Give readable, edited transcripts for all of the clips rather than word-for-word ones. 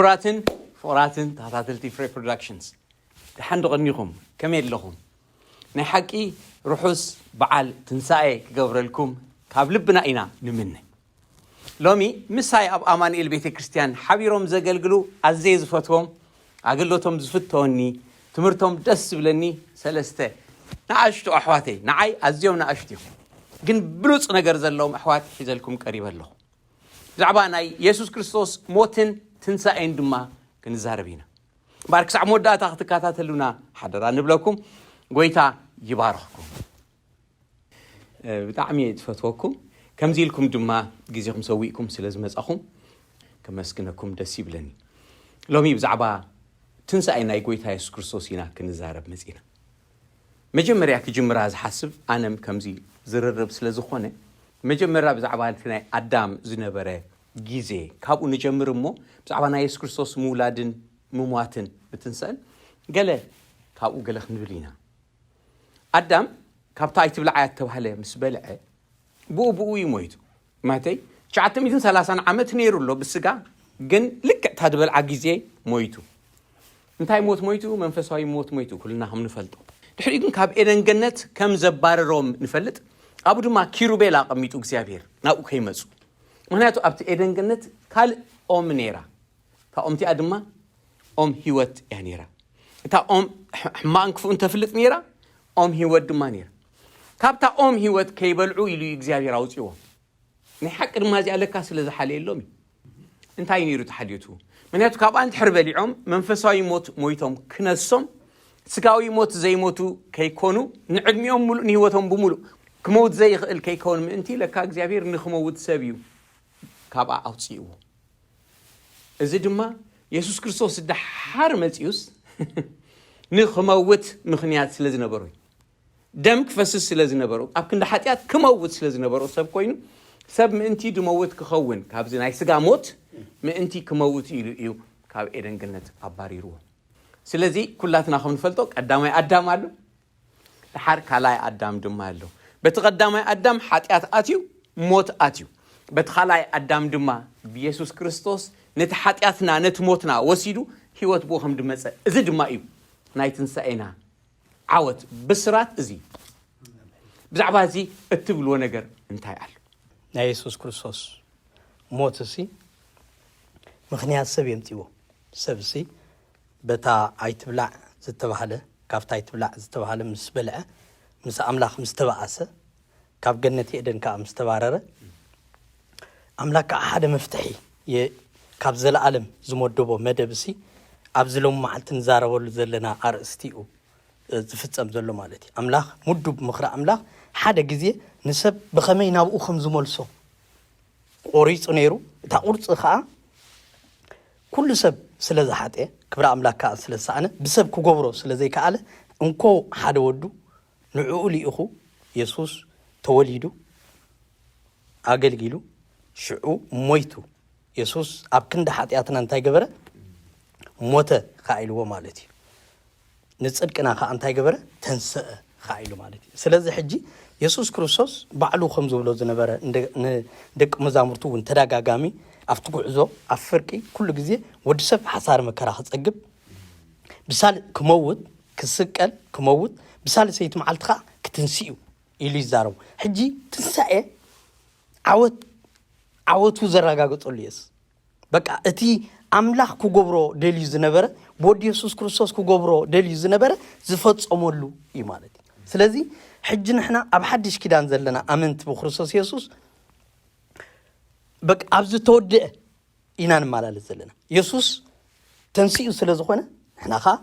كبراتن فوراتن تحتاتلتي فري برودكشنز تحند غنيكم كميل لكم نحكي روحوس بعال تنساي قبرلكم كاب لبنا إنا نمنه لومي مساي أب أمان إل بيت كريستيان حبيرهم زقلقلو عزيز فتوهم عقلتهم زفتوني تمرتهم دس بلني سلسته نعشتو أحواتي نعي أزيوم نعشتيهم جن بلوص نجر زلهم أحوات حزلكم قريب له زعباناي يسوع كريستوس موتن تنساين دما كنزاربينا بارك ساعة مدة تكاتلونا حضرا نبلكم قويتا يبارككم بتعمي تفتوكم كم زيلكم دما جزيكم سويكم سلازم أخم كم مسكنكم دسيب لني لومي بزعبا تنساين أي قويتا يسوع كريستوسينا كنزارب مزينا مجمريا كجمرة حسب أنا كم زيل زررب سلازخونه مجمرة بزعبا تناي أدم زنبرة جيزي كابو نجمر مو بزعبنا يسوع كريستوس مولادن ممواتن بتنسأل قال كابو قال خنبلينا أدم كابتاي تبلعات توهله مسبلعه بو يموتو ماتي شعتم 230 عام نيرو له بالسقا جن لك تهدبل عجيزي مويتو انتي مويتو منفساي مويتو كلنا هم نفلطو دحريكن كاب ايدن جنت كم زبارروم نفلط ابو دما كيروبيل اقميتو እግዚአብሔር ናኡ ከይመጹ ምክንያቱ ኣብቲ ኤደን ገነት ካል ኦም ኔራ ታ ኦምቲ ኣድማ ኦም ህይወት ያ ኔራ እታ ኦም ሕማንክፉ እንተፍልጥ ኔራ ኦም ህይወት ድማ ኔራ ካብታ ኦም ህይወት ከይበልዑ ኢሉ እግዚአብሔር አውጽዮ ንሐቅ ድማ እዚ ኣለካ ስለዝሓለየሎም እንታይ ኔሩ ተሓልየቱ ምክንያቱ ካብ አንት ሕርበሊዖም መንፈሳዊ ሞት ሞይቶም ክነሶም ስጋዊ ሞት ዘይሞቱ ከይኮኑ ንዕድሚኦም ሙሉ ንህይወቶም ብሙሉ كموت زي خل كي يكون من أنتي لك أجزابير نخموت سبيو كابا أوتسيو إذا دما يسوع كريستوس ده حرمت يوس نخموت مخنيات سلزنا بروي دم كفسس سلزنا برو أبكن ده حتيات كموت سلزنا برو سب كوينو سب من أنتي دموت كخون كابزين أي سجا موت من أنتي كموت يو كاب إيرن جنة عباري روح سلزي كلاتنا خمن فلتوك أدام علو الحركة لا أدام دم علو بتقدمي أدم حتيات أتيو موت أتيو بتخلاي أدم دما بيسوع كريستوس نتحتياتنا نتموتنا وسيدو هيوت بوهم دمسة إذا دما إيو نايتن سأينا عوت بسرات إزي بزعبها زي اتبلو نجر انتهي على يسوع كريستوس موت سي مخنيات سبيم تيو سبسي بتا عيتبلع زتبهله كافت عيتبلع زتبهله مسبلعه مس أملاخ مستبعثة كاب جنتي إدن كاب مستبعرة أملاك أحد مفتاحي كاب زل عالم زمود دبو مدبسي أبزلهم معلتن زارة ولا زلنا أرستيو زفت أمزلهم مالتي أملاخ مدب مخرا أملاخ حدا جزية نسب بخمين أبو خمس مولسو أوريس أنيرو تقولت خا كل سب سلزة حتى كبر أملاك كأس سلسانة بسب كوجبرو سلزة كعلة أنكو حدا ودو نعولي أخو يسوس توليدو أقلقيلو شعو مويتو يسوس أبكند حتياتنا انتاي قبرة موتا خائلو مالتي نتصد كنا انتاي قبرة تنسأ خائلو مالتي سلازي حجي يسوس كروسوس بعلو خمزو بلو زنبرة دك مزامرتو وانتداقا قامي أفتقو عزو أفركي كل قزي ودسف حصار مكراخ تقب بسال كموت كسكال كموت بسالة سيد معلتخا كتنسيو إلي زارو حجي تنسأ عوت وزرقا قطوليس بقى اتي أملاح كو قبرو ديلي زنبرة بود يسوس كريستوس كو قبرو ديلي زنبرة زفت أمولو إيمانتي سلازي حجي نحنا أبحدش كده نزلنا أمنت بخريستوس يسوس بقى أبزو تودع إنان مالا لزلنا يسوس تنسيو سلازخونا نحنا خا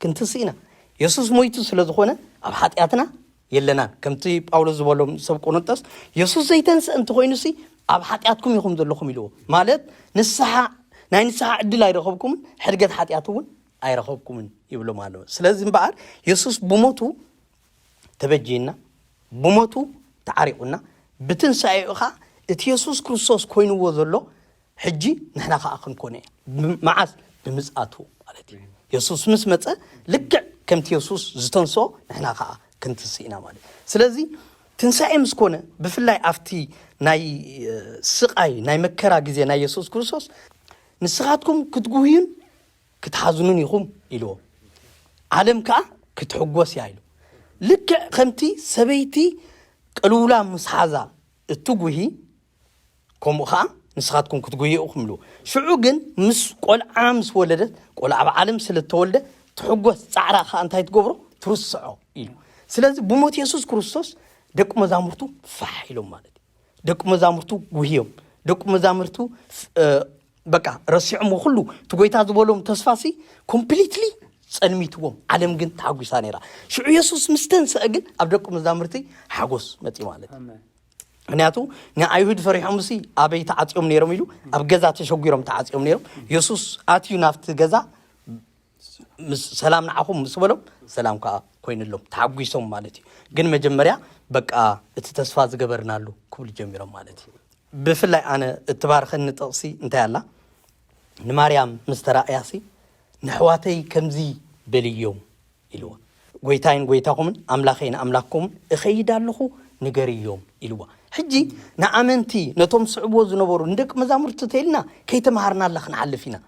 كنتسينا يسوس مويتو سلازخونا أب حتياتنا يلنا كمتي باولو زبالهم سبقونتاس يسوس زيتنس انت خوينسي أب حتياتكم يخم دلكم يلو مالت نسحة ناي نسحة عدل أيرخبكم حرقت حتياتون أيرخبكم يبلو مالو سلازم بعد يسوس بموتو تبجينا بموتو تعريقنا بتنسعي أخا يسوس كريستوس كوينو وذلو حجي نحنا خا أخن كوني معاس بمزقاتو مالتي يسوس مسمته لقع كم تيسوس زتنسو نحنا خا كنت سينا مالي سلازي تنسعي مسكونه بفلاي أفتي ناي سقاي ناي مكرا جزي ناي يسوس كريستوس ንስኻትኩም ክትጉህዩን ክትሓዝኑን ኢኹም ኢልዎ ዓለም ከዓ ክትሕጎስ እያ ኢሉ ልክዕ ከምቲ ሰበይቲ ቅልውላ ምስ ሓዛ እትጉሂ ከምኡ ከዓ ንስኻትኩም ክትጉህዩ ኢኹም ኢልዎ ሽዑ ግን ምስ ቆልዓ ምስ ወለደት ቆልዓ ኣብ ዓለም ስለተወልደ ትሕጎስ ፃዕራ ከዓ እንታይ ትገብሮ ትርስዖ ኢሉ ስለዚ ብሞት ኢየሱስ ክርስቶስ ደቂ መዛሙርቱ ፋሕ ኢሎም ማለት እዩ ደቂ መዛሙርቱ ጉህዮም ደቂ መዛሙርቱ በቃ ረሲዖም ኩሉ ትጎይታ ዝበሎም ተስፋሲ ኮምፕሊትሊ ጸልሚትዎም ዓለም ግን ታጉሳ ነራ ሽዑ ኢየሱስ ምስተንሰአ ግን ኣብ ደቂ መዛሙርቲ ሓጎስ መጺ ማለት ምክንያቱ ንኣይሁድ ፈሪሖም ሲ ኣበይ ተዓጽዮም ነይሮም ኢሉ ኣብ ገዛ ተሸጉሮም ተዓጽዮም ነይሮም ኢየሱስ ኣትዩ ናብቲ ገዛ ሰላም ንዓኹም ምስ በሎም ሰላም ከዓ ኮይንሎም ታጉሶም ማለት እዩ ግን መጀመርያ በቃ እቲ ተስፋ ዝገበርናሉ ክብል ጀሚሮም ማለት እዩ ብፍላይ ኣነ እትባርኸኒ ጥቕሲ እንታይ ኣላ ንማርያም ምስተራእያሲ ንሕዋተይ ከምዚ በልዮም ኢልዋ ጎይታይን ጎይታኹምን ኣምላኸይን ኣምላክኩምን እኸይድ ኣለኹ ንገርዮም ኢልዋ ሕጂ ንኣመንቲ ነቶም ስዕብዎ ዝነበሩ ንደቂ መዛሙርቲ ተይልና ከይተምሃርና ኣላ ክንሓልፍ ኢና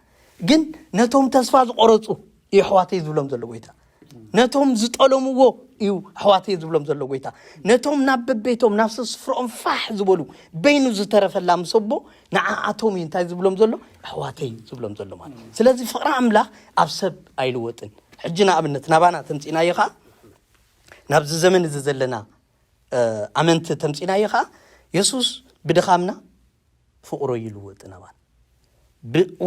ግን ነቶም ተስፋ ዝቆረፁ እዩ ሕዋተይ ዝብሎም ዘሎ ጎይታ ነቶም ዝጠለምዎ እዩ ሕዋተይ ዝብሎም ዘሎ ጎይታ ነቶም ናብ በቤቶም ናብ ስፍሮኦም ፋሕ ዝበሉ በይኑ ዝተረፈላ ምሰቦ ንዓኣቶም እንታይ ዝብሎም ዘሎ ሕዋተይ ዝብሎም ዘሎ ማለት ስለዚ ፍቕሪ ኣምላኽ ኣብ ሰብ ኣይልወጥን ሕጂ ንኣብነት ናባና ተምፂናዮ ከዓ ናብዚ ዘመን እዚ ዘለና ኣመንቲ ተምፂናዮ ከዓ ኢየሱስ ብድኻምና ፍቕሮ ይልወጥ ናባና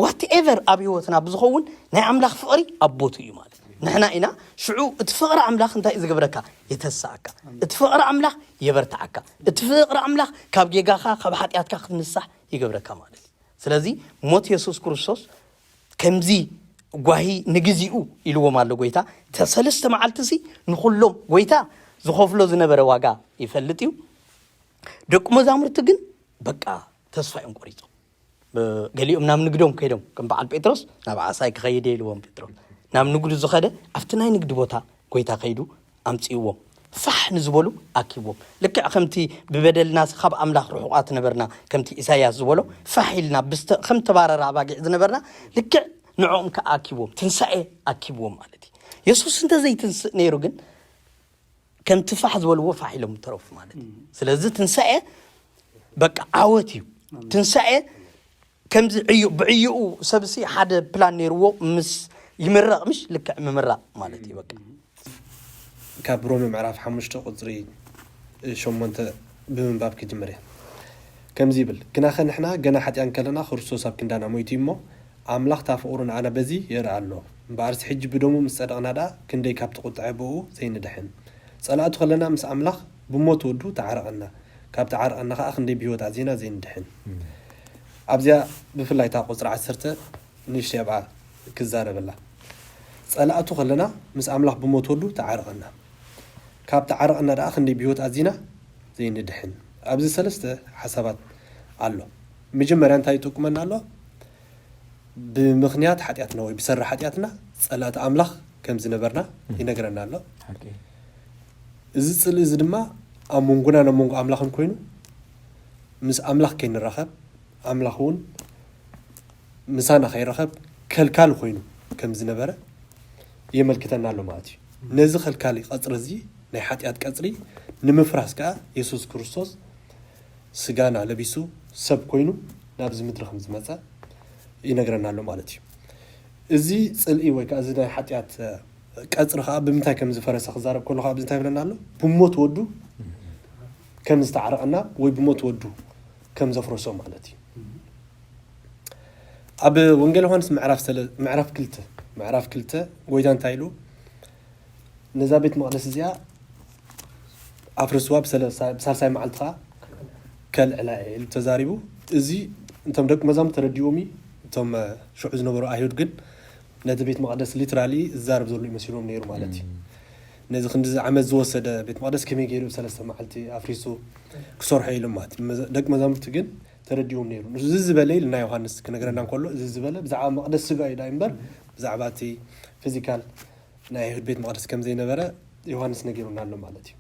whatever ኣብ ህይወትና ብዝኸውን ናይ ኣምላኽ ፍቕሪ ኣቦቱ እዩ ማለት ንሕና ኢና ሽዑ እትፍቕሪ ኣምላኽ እንታይ ዝገብረካ የተሳዓካ እትፍቕሪ ኣምላኽ የበርታዓካ እትፍቕሪ ኣምላኽ ካብ ጌጋኻ ካብ ሓጢኣትካ ክትንሳሕ ይገብረካ ማለት ስለዚ ሞት ኢየሱስ ክርስቶስ ከምዚ ጓሂ ንግዚኡ ኢልዎም ኣሎ ጎይታ ተሰለስተ መዓልትሲ ንኹሎም ጎይታ ዝኸፍሎ ዝነበረ ዋጋ ይፈልጥ እዩ ደቂ መዛሙርቲ ግን በቃ ተስፋ እዮም ቆሪፆም ገሊኦም ናብ ንግዶም ከይዶም ከም በዓል ጴጥሮስ ናብ ዓሳይ ክኸይድ ኢልዎም ጴጥሮስ ናብ ንግዱ ዝኸደ ኣብቲ ናይ ንግዲ ቦታ ጎይታ ከይዱ ኣምፂዎም ፋሕ ንዝበሉ ኣኪቦም ልክዕ ከምቲ ብበደልና ካብ ኣምላኽ ርሑቓት ነበርና ከምቲ ኢሳያስ ዝበሎ ፋሕ ኢልና ከም ተባረራ ኣባጊዕ ዝነበርና ልክዕ ንዖም ከኣኪቦም ትንሳኤ ኣኪቦም ማለት እዩ ኢየሱስ እንተዘይትንስእ ነይሩ ግን ከምቲ ፋሕ ዝበልዎ ፋሕ ኢሎም ተረፉ ማለት እዩ ስለዚ ትንሳኤ በቃ ዓወት እዩ ትንሳኤ ከምዚ ብዕይኡ ሰብሲ ሓደ ፕላን ነይርዎ ምስ ይምረቕ ምሽ ልክዕ ምምራቕ ማለት እዩ በቃ ካብ ሮሜ ምዕራፍ 5 ቁጽሪ 8 ብምንባብ ክጅምር ከምዚ ይብል ግናኸ ንሕና ገና ሓጢያን ከለና ክርስቶስ ኣብ ክንዳና ሞይቱ እሞ ኣምላኽ ታፍቕሩን ኣነ በዚ የርአ ኣሎ እምበኣርሲ ሕጂ ብደሙ ምስ ጸደቕና ዳ ክንደይ ካብ ትቁጥዐ ብኡ ዘይንድሕን ጸላእቱ ከለና ምስ ኣምላኽ ብሞት ወዱ ተዓረቐና ካብ ተዓረቐና ከዓ ክንደይ ብህይወት ኣዚና ዘይንድሕን ኣብዚያ ብፍላይታ ቁጽሪ 10 ንሽተ ኣብዓ ክዛረበላ ጸላእቱ ከለና ምስ ኣምላኽ ብሞት ወዱ ተዓረቐና ካብ ተዓረቐና ዳ ክንደይ ብህይወት ኣዚና ዘይንድሕን ኣብዚ ሰለስተ ሓሳባት ኣሎ መጀመርያ እንታይ ይጠቁመና ኣሎ ብምኽንያት ሓጢኣትና ወይ ብሰራ ሓጢኣትና ጸላእቲ ኣምላኽ ከም ዝነበርና ይነግረና ኣሎ እዚ ጽልኢ እዚ ድማ ኣብ መንጎና ናብ መንጎ ኣምላኽን ኮይኑ ምስ ኣምላኽ ከይንራኸብ ኣምላኽ እውን ምሳና ከይረኸብ ከልካል ኮይኑ ከም ዝነበረ የመልክተና ኣሎ ማለት እዩ ነዚ ከልካሊ ቀጽሪ እዚ ናይ ሓጢኣት ቀጽሪ ንምፍራስ ከዓ ኢየሱስ ክርስቶስ ስጋና ለቢሱ ሰብ ኮይኑ ናብዚ ምድሪ ከም ዝመጸ ይነግረና ኣሎ ማለት እዩ እዚ ጽልኢ ወይ ከዓ እዚ ናይ ሓጢኣት ቀጽሪ ከዓ ብምንታይ ከም ዝፈረሰ ክዛረብ ከሎ ከዓ ብምንታይ ይብለና ኣሎ ብሞት ወዱ ከም ዝተዓረቐና ወይ ብሞት ወዱ ከም ዘፍረሶ ማለት እዩ ኣብ ወንጌል ዮሐንስ ምዕራፍ 2 ጎይታ እንታይ ኢሉ ነዛ ቤት መቅደስ እዚኣ ኣፍርስዋ ብሳልሳይ መዓልቲ ከዓ ከልዕላ ኢሉ ተዛሪቡ እዚ እንቶም ደቂ መዛሙርቲ ተረዲኦም እቶም ሽዑ ዝነበሩ ኣይሁድ ግን ነቲ ቤት መቅደስ ሊትራሊ ዝዛረብ ዘሎ ይመስሎም ነይሩ ማለት እዩ ነዚ ክንዲ ዓመት ዝወሰደ ቤት መቅደስ ከመይ ገይሩ ብሰለስተ መዓልቲ ኣፍሪሱ ክሰርሖ ኢሎም ማለት ደቂ መዛሙርቲ ግን ተረዲኦም ነይሩ እዚ ዝበለ ኢልና ዮሐንስ ክነግረና እንከሎ እዚ ዝበለ ብዛዕባ መቅደስ ስጋ እዩ ዳይምበር ብዛዕባ እቲ ፊዚካል ናይ ኣይሁድ ቤት መቅደስ ከም ዘይነበረ ዮሐንስ ነጊሩና ኣሎ ማለት እዩ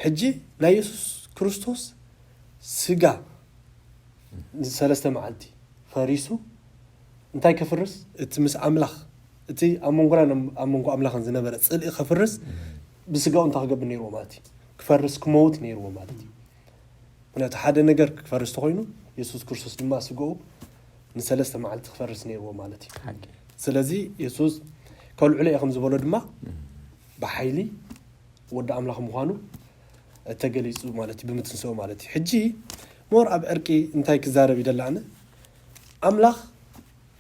ሕጂ ናይ ኢየሱስ ክርስቶስ ስጋ ሰለስተ መዓልቲ ፈሪሱ انتي كفرس اتمس أملاخ اتي أمونغو أملاخن زنبرة صلي خفرس بسقاو انت خقب نيرو مالتي كفرس كموت نيرو مالتي ونات حدا نجر كفرس تخوينو يسوع كرسوس لما سقاو نسلسته معلت خفرس نيرو مالتي سلازي يسوع كل عليه خمس بولد ما بحيلي ود أملاخ مخانو تجلسوا مالتي بمتنسوا مالتي حجي مور أب أركي انتي كزارب يدلعنا أملاخ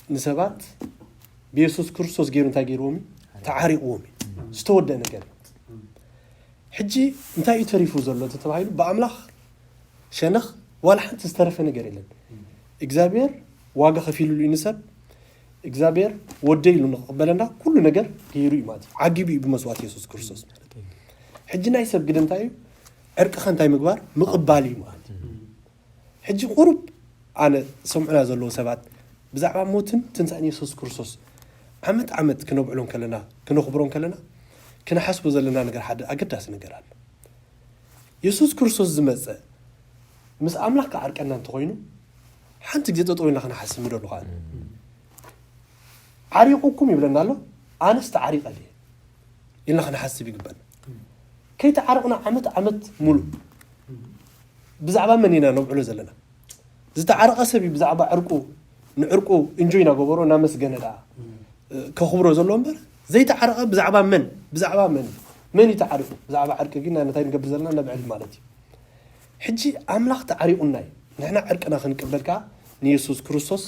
نسبات بيسوس كرسوس غير انتي غيرومي تعارقومي استود انا قال حجي انتي يتريفو زلو تتبايلو بأملاخ شنخ ولا حد تسترف ነገር የለን እግዚአብሔር ዋጋ ከፊሉ ይንሰብ እግዚአብሔር ወደይሉ ነቀበለና ሁሉ ነገር ገይሩ ይማት አግቢ በመስዋዕት ኢየሱስ ክርስቶስ حجنا يسب قد انتايو عرق خانتاي مقبار مقبالي مالي حجي قرب أنا سمعنا زلو سبات بزعبا موتن تنساني يسوس كرسوس عمت كنو بعلون كلنا كنو خبرون كلنا كنا حسبو زلنا نقر حد أقداس نقرال يسوس كرسوس زمزة مس أملاك عرق أنان تغينو حانتك زيتو طوينا خنا حسب مدو لغان عريقوكم يبلنا له أنا استعريق عليه إلا خنا حسب يقبل كي تعرقنا عمت ملو بزعبا منينا نوعلو زلنا زي تعرق سبي بزعبا نعرقو انجوينا قبرو نامس جندا كخبرو زلون بر زي تعرق بزعبا من يتعرقو بزعبا عرق جينا نتاي نقبل زلنا نبعد مالتي حجي أملاخ تعرقنا نحنا عرقنا خنقبلكا نيسوس كريستوس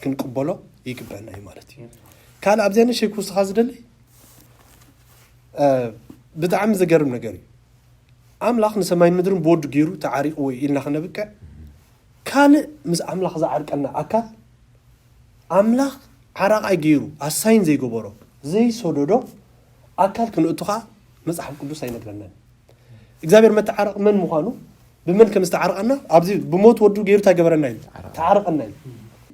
كنقبلو يقبلنا مالتي كان ابزين شي كوس خازدلي بدعم زجرم نجاري أملاخ نسمين مدرن بود جيرو تعريق وإلنا خنا بكع كان مس أملاخ زعرق أنا أكل أملاخ عرق جيرو الساين زي جبرو زي سودو أكل كن أتوقع مس أحب كله ساين كلنا إجابير ما تعرق من مخانو بمن كم استعرقنا أبزي بموت ودو جيرو تجبرنا تعرقنا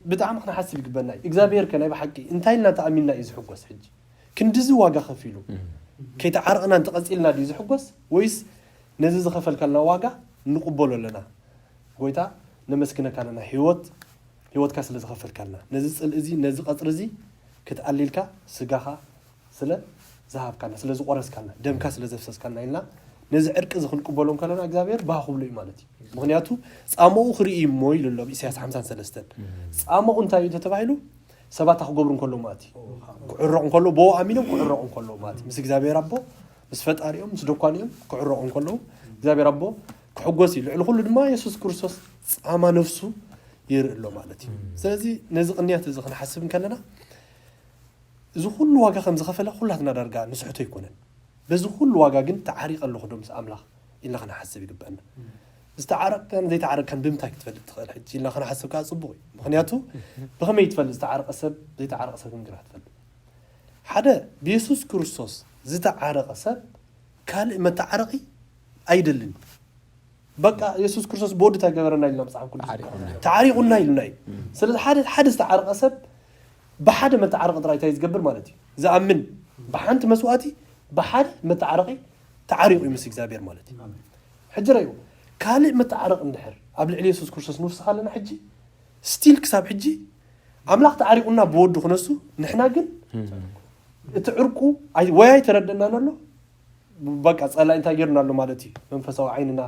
بدعم خنا حسب جبنا إجابير كنا بحكي انتهي لنا تأميننا إذا حقوس حج كندزي واجا خفيلو كي تعرقنا نتقصيلنا دي إذا حقوس ويس نزز خفل كلنا واجا نقبله لنا قويتا نمسكنا كلنا هيوت كاسل زخفل كلنا نزز الإزي نزز قطر زي كتقللك سجاها سلا ذهب كلنا سلا زقرس كلنا دم كاسل زفسس كلنا إلنا نزز عرق زخن قبلهم كلنا أجزابير باخو بلو إيمانتي مغنياتو سأمو خري موي لله بإسياس حمسان سلستن سأمو أنتايو تتبعيلو سبات أخو قبرون كله ماتي كعرقون كله بو أمينهم كعرقون كله ماتي مس إجزابير ربو مس فتاريهم مس دكانيهم كعرقون كله إجزابير ربو كحجوسي لعل كل ما يسوس كرسوس أما نفسه يرلو مالتي سلزي نزق النيات زخنا حسب كلنا زخول واجا خمس خفلة كلها نرجع نسحته يكونن بزخول واجا جن تعريق اللي خدوم أملاخ إلا خنا حسب يقبلنا استعارك كان زي تعارك كان بمتاك تفلت تخيل حجي إلا خنا حسب كان صبوي مخنياته بخم يتفل استعارك أسب زي تعارك أسب من جرات تفل حدا بيسوس كرسوس زي تعارك أسب كان ما تعارقي أيدلن بقى يسوس كرسوس بود تجبرنا إلا مسعى كل تعارقنا إلنا سلذ حد استعارك أسب بحد ما تعارق درايته يتجبر مالتي إذا أمن بحنت مسواتي بحد ما تعارق يمسك زابير مالتي حجر أيوه كالي ما تعارق النحر قبل عليه يسوس كرسوس نفس حالنا حجي ستيل كساب حجي عملاق تعارقنا بود خنسو نحنا جن تعرقوا وياي تردنا له بقى أصلا أنت غيرنا له مالتي منفسوا عيننا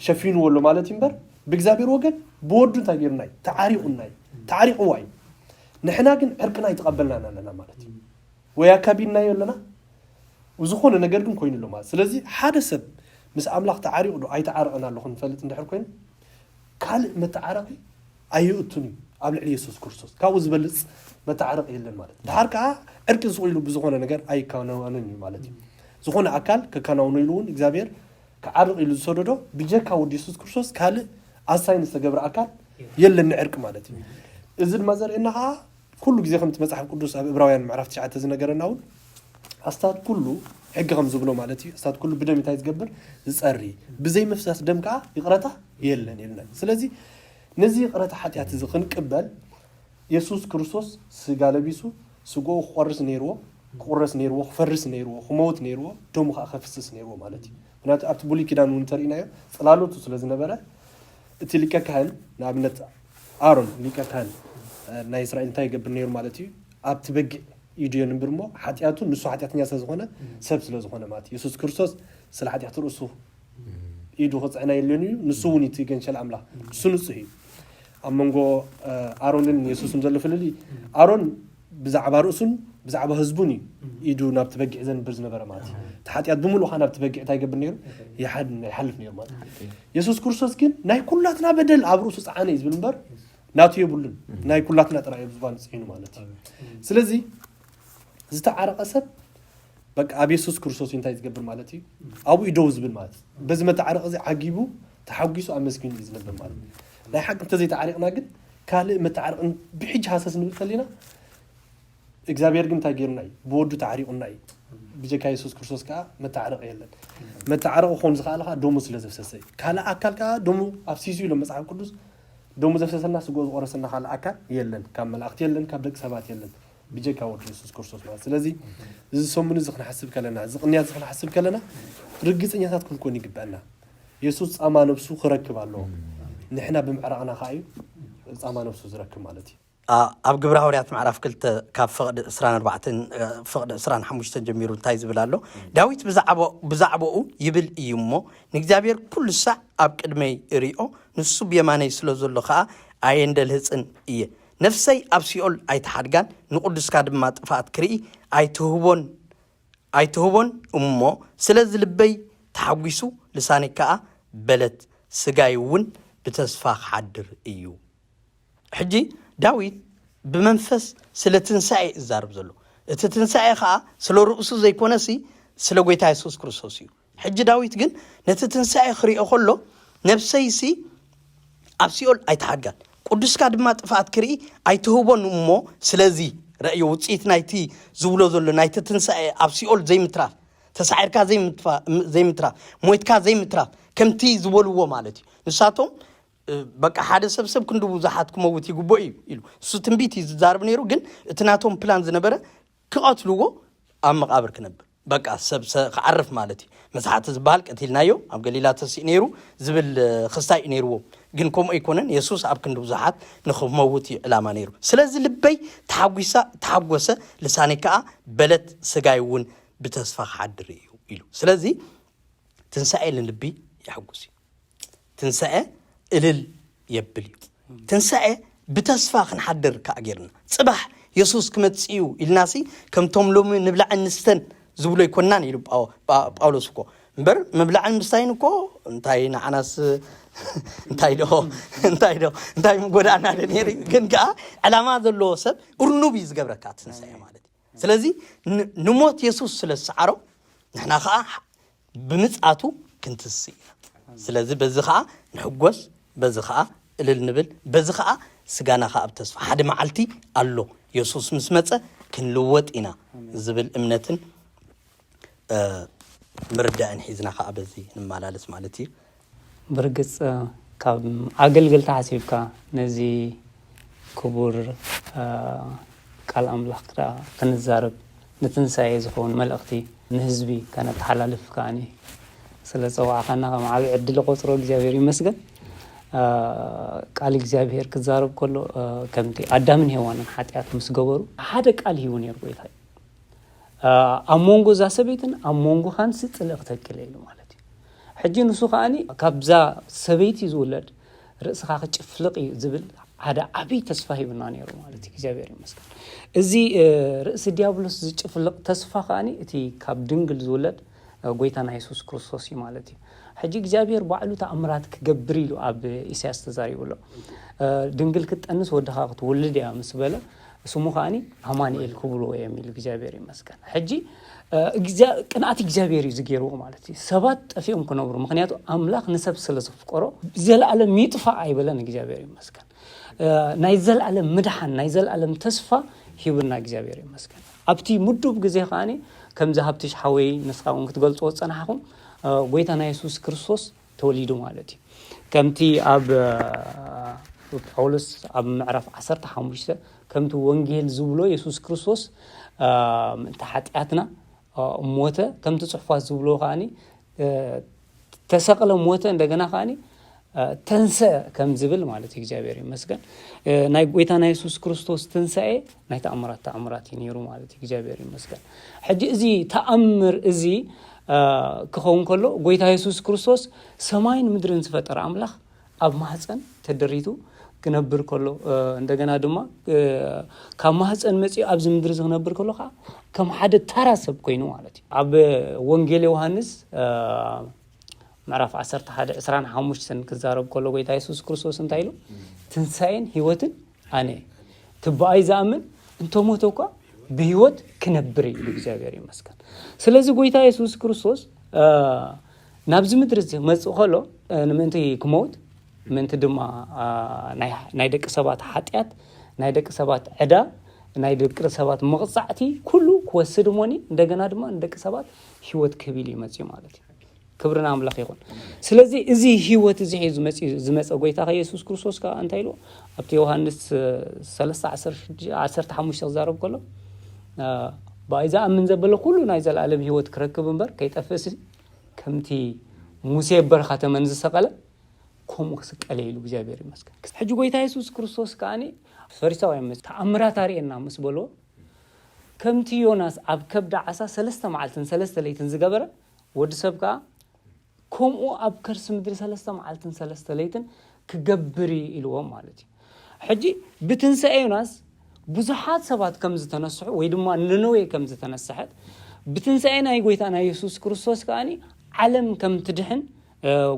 شايفين ولا مالتي مبر بجزابير وجد بود أنت غيرنا تعارق واي نحنا جن عرقنا يتقبلنا لنا مالتي ويا كابيننا يلنا وزخون نجركم كوين له مال سلزي حادث مس أملاق تعارق له أي تعارقنا له خن فلت ندحر كوين قال ما تعارقي أيوتني قبل عليه يسوس كرسوس كاوز بلص ما تعارق يلنا مالتي تعارق عرق زويلو بزخون نجر أي كانوا أنني مالتي زخون أكل ككانوا نيلون إجابير كعرق يلو سودو بيجي كاود يسوس كرسوس قال أساين استجبر أكل يلنا عرق مالتي إذا المزر إنها كل جزء خمت مسح قدوس إبراهيم معرفت شعات زي نجرنا أول أستاد كله حق خمس بلو مالتي أستاد كله بدم يتايز جبر زسري بزي مفساس دم كا يقرأته يلنا سلزي نزي قرأت حتى يتزخن قبل يسوس كريستوس سجال بيسو سجوا خورس نيرو خورس نيرو خفرس نيرو خموت نيرو دوم خفسس نيرو مالتي هنا أبتبولي كده نونترينا صلالو تسلزنا برا تلك كهن نعملت آرون لك كهن ናይ እስራኤል እንታይ ይገብር ነይሩ ማለት እዩ ኣብቲ በጊዕ ኢዱ የንብር እሞ ሓጢኣቱ ንሱ ሓጢኣተኛ ስለ ዝኾነ ሰብ ስለ ዝኾነ ማለት እዩ ኢየሱስ ክርስቶስ ስለ ሓጢኣቱ ርእሱ ኢዱ ክፅዕና የለን እዩ ንሱ እውን ይትገንሸል ኣምላኽ ንሱ ንጹህ እዩ ኣብ መንጎ ኣሮንን ኢየሱስን ዘሎ ፍልሊ ኣሮን ብዛዕባ ርእሱን ብዛዕባ ህዝቡን እዩ ኢዱ ናብቲ በጊዕ ዘንብር ዝነበረ ማለት እዩ ተሓጢኣት ብምሉእ ኻ ናብቲ በጊዕ እንታይ ይገብር ነይሩ ይሓልፍ ነይሩ ማለት እዩ ኢየሱስ ክርስቶስ ግን ናይ ኩላትና በደል ኣብ ርእሱ ፃዓነ እዩ ዝብል እምበር ናቱ የብሉን ናይ ኩላትና ጥራይ ዝባን ጽዒኑ ማለት እዩ ስለዚ ዝተዓረቀ ሰብ በቃ ኣብ ኢየሱስ ክርስቶስ እንታይ ዝገብር ማለት እዩ ኣብኡ ይደው ዝብል ማለት በዚ መተዓረቀ እዚ ዓጊቡ ተሓጊሱ ኣመስጊኑ እዩ ዝነብር ማለት ናይ ሓቂ እንተዘይተዓሪቕና ግን ካልእ መተዓረቅ ብሕጂ ሃሰስ ንብል ከሊና እግዚአብሔር ግን እንታይ ገይሩና እዩ ብወዱ ተዓሪቁና እዩ ብጀካ ኢየሱስ ክርስቶስ ከዓ መተዓረቅ የለን መተዓረቅ ኾን ዝኽኣልካ ደሙ ስለ ዘፍሰሰ እዩ ካልእ ኣካል ከዓ ደሙ ኣብሲሱ ኢሎም መጽሓፍ ቅዱስ ደሙ ዘፍሰሰና ስጎ ዝቆረሰና ካልእ ኣካል የለን ካብ መላእክቲ የለን ካብ ደቂ ሰባት የለን ብጀካ ወዱ ኢየሱስ ክርስቶስ ማለት ስለዚ እዚ ሰሙን እዚ ክንሓስብ ከለና እዚ ቅንያት ክንሓስብ ከለና ርግፀኛታት ክንኮን ይግባአና ኢየሱስ ጻማ ነፍሱ ክረክብ ኣለዎ ንሕና ብምዕራቕና ከዓ እዩ ጻማ ነፍሱ ዝረክብ ማለት እዩ ኣብ ግብረ ሐዋርያት ምዕራፍ 2 ካብ ፍቅዲ 24 ፍቅዲ 25 ጀሚሩ እንታይ ዝብል ኣሎ ዳዊት ብዛዕባኡ ይብል እዩ እሞ ንእግዚአብሔር ኩሉ ሳዕ ኣብ ቅድመይ ሪኦ ንሱ ብየማነይ ስለ ዘሎ ከዓ ኣየንደልህፅን እየ ነፍሰይ ኣብ ሲኦል ኣይተሓድጋን ንቅዱስካ ድማ ጥፋት ክርኢ ኣይትህቦን እሞ ስለዚ ልበይ ተሓጒሱ ልሳነይ ከዓ በለት ስጋይ እውን ብተስፋ ክሓድር እዩ ሕጂ ዳዊት ብመንፈስ ስለ ትንሳኤ ይዛረብ ዘሎ እቲ ትንሳኤ ከዓ ስለ ርእሱ ዘይኮነሲ ስለ ጎይታ ኢየሱስ ክርስቶስ እዩ ሕጂ ዳዊት ግን ነቲ ትንሳኤ ክሪኦ ከሎ ነፍሰይሲ ኣብ ሲኦል ኣይተሓድጋን ቅዱስካ ድማ ጥፋት ክርኢ ኣይትህቦን እሞ ስለዚ ረእዮ ውፅኢት ናይቲ ዝብሎ ዘሎ ናይቲ ትንሳኤ ኣብ ሲኦል ዘይምትራፍ ተሳዒርካ ዘይምትራፍ ሞይትካ ዘይምትራፍ ከምቲ ዝበልዎ ማለት እዩ ንሳቶም በቃ ሓደ ሰብ ክንዱ ብዙሓት ክመውት ይግቦ እዩ ኢሉ እሱ ትንቢት ይዛረብ ነይሩ ግን እቲ ናቶም ፕላን ዝነበረ ክቐትልዎ ኣብ መቃብር ክነብር በቃ ሰብ ክዓርፍ ማለት እዩ መጽሓፍ ዝበሃል ቀቲልናዮ ኣብ ገሊላ ተሲእ ነይሩ ዝብል ክስታይ ነይሩዎ ግን ከምኡ ኣይኮነን ኢየሱስ ኣብ ክንዱ ብዙሓት ንኽመውት ዕላማ ነይሩ ስለዚ ልበይ ተሓጎሰ ልሳነይ ከዓ በለት ስጋይ እውን ብተስፋ ክሓድር እዩ ኢሉ ስለዚ ትንሳኤ ልልቢ ይሕጉስ እዩ ትንሳኤ እልል የብል እዩ ትንሳኤ ብተስፋ ክንሓድር ከዓ ጌርና ጽባሕ ኢየሱስ ክመጽኡ ኢልናሲ ከምቶም ሎሚ ንብላዕ ንስተን ዝብሎ ይኮናን ኢሉ ጳውሎስ እኮ እምበር ምብላዕን ምስታይን እኮ እንታይ ንዓናስ እንታይ ምጎዳና ነይሩ ግን ከዓ ዕላማ ዘለዎ ሰብ እርኑብ እዩ ዝገብረካ ትንሳኤ ማለት እዩ ስለዚ ንሞት ኢየሱስ ስለ ዝሰዓሮ ንሕና ከዓ ብምጽኣቱ ክንትስእ ኢና ስለዚ በዚ ከዓ ንሕጎስ በዚ ከዓ እልል ንብል በዚ ከዓ ስጋና ከዓ ብተስፋ ሓደ መዓልቲ ኣሎ ኢየሱስ ምስ መጸ ክንልወጥ ኢና ዝብል እምነትን ምርዳእን ሒዝና ከዓ በዚ ንመላለስ ማለት እዩ ብርግጽ ካብ ኣገልግልታ ሓሲብካ ነዚ ክቡር ቃል ኣምላኽ ክንዛረብ ንትንሳኤ ዝኾን መልእኽቲ ንህዝቢ ከነተሓላልፍ ከኣኒ ስለ ፀዋዕኻና ከም ዓብዪ ዕድል ቆፅሮ እግዚአብሔር ይመስገን ቃል እግዚአብሔር ክዛረብ ከሎ ከምቲ ኣዳምን ሔዋንን ሓጢኣት ምስ ገበሩ ሓደ ቃል ሂቡ ነይሩ ጎይታ ኣብ መንጎ እዛ ሰበይትን ኣብ መንጎኻን ስጥልቕ ተክለ ኢሉ ማለት እዩ ሕጂ ንሱ ከኣኒ ካብዛ ሰበይቲ ዝውለድ ርእስኻ ክጭፍልቕ እዩ ዝብል ሓደ ዓብዪ ተስፋ ሂቡና ነይሩ ማለት እግዚአብሔር ይመስገን እዚ ርእሲ ዲያብሎስ ዝጭፍልቕ ተስፋ ከኣኒ እቲ ካብ ድንግል ዝውለድ ጎይታና ኢየሱስ ክርስቶስ እዩ ማለት እዩ ሕጂ እግዚአብሔር ባዕሉ ተኣምራት ክገብር ኢሉ ኣብ ኢሳያስ ተዛሪቡሎ ድንግል ክትጠንስ ወድኻ ክትውልድ እያ ምስ በለ ስሙ ከኣኒ አማኑኤል ክብልዎ የሚል እግዚአብሔር ይመስገን ሕጂ ቅንኣት እግዚአብሔር እዩ ዝገይርዎ ማለት እዩ ሰባት ጠፊኦም ክነብሩ ምክንያቱ ኣምላኽ ንሰብ ስለ ዘፍቀሮ ዘለዓለም ይጥፋእ ኣይበለን እግዚአብሔር ይመስገን ናይ ዘለዓለም ምድሓን ናይ ዘለዓለም ተስፋ ሂቡና እግዚአብሔር ይመስገን ኣብቲ ምዱብ ግዜ ከኣኒ ከምዚ ሃብቲ ሓወይ ንስኻውን ክትገልጽዎ ፀናሕኩም ጎይታና ኢየሱስ ክርስቶስ ተወሊዱ ማለት እዩ ከምቲ ኣብ ጳውሎስ ኣብ ምዕራፍ 15 ከምቲ ወንጌል ዝብሎ ኢየሱስ ክርስቶስ ምንታ ሓጢኣትና ሞተ ከምቲ ጽሑፋት ዝብሎ ከኣኒ ተሰቅለ ሞተ እንደገና ከኣኒ تنسى كم زبل مالتي إجابيري مسكن ناي قويتنا يسوع كريستوس تنسى ناي تأمرات ينيرو مالتي إجابيري مسكن حجي إزي تأمر إزي كخون كله قويتا يسوع كريستوس سماين مدرن سفتر أملاخ أب محسن تدريتو كنبر كله عندنا دما كم محسن مسي أب زمدرز كنبر كله كم حد تراسب كينو مالتي أب وانجيل يوحنس معرف عصرت حدا إسران حموش سن كزارب كله قويتا يسوع كريستوس انتايلو تنساين هيوتن أنا تبعي زامن انتو موتوكا بهيوت كنبري بإجابيري مسكن سلازي قويتا يسوع كريستوس نابز مدرز مسخلو نمنتي كموت من تدما نايدك سبات حاتيات نايدك سبات عدا نايدك سبات مقصعتي كله كوسدموني እንደገና ድማ እንደك سبات ህይወት ከቢል ይመጽ ማለት ክብርና አምላክ ይሁን ስለዚህ እዚ ህይወት እዚ ሄዙ መጽ ዝመጸ ጎይታ ኢየሱስ ክርስቶስ ካ አንታይሎ አብቲ ዮሐንስ 3:15 ዘዛረብ ኮሎ ባይዛ አምን ዘበለ ሁሉ ናይ ዘላለም ህይወት ክረክብ እንበር ከይጠፈስ ከምቲ ሙሴ በርኻ ተመንዝ ሰቀለ ኮሞክስ ቀለይሉ እግዚአብሔር ይመስገን ሕጂ ጎይታ ኢየሱስ ክርስቶስ ካኒ ፈሪሳውያን መስ ተአምራት አሪና መስበሎ ከምቲ ዮናስ አብ ከብዳ ዓሳ 3 መዓልትን 3 ለይትን ዝገበረ ወዲ ሰብካ ኮምኡ አብ ከርስ ምድሪ 3 መዓልትን 3 ለይትን ክገብሪ ኢልዎ ማለት ሕጂ ብትንሳኤ ዮናስ ብዙሓት ሰባት ከም ዝተነስሑ ወይ ድማ ንነዌ ከም ዝተነስሐት ብትንሳኤ ናይ ጎይታና ኢየሱስ ክርስቶስ ካኒ ዓለም ከም ትድህን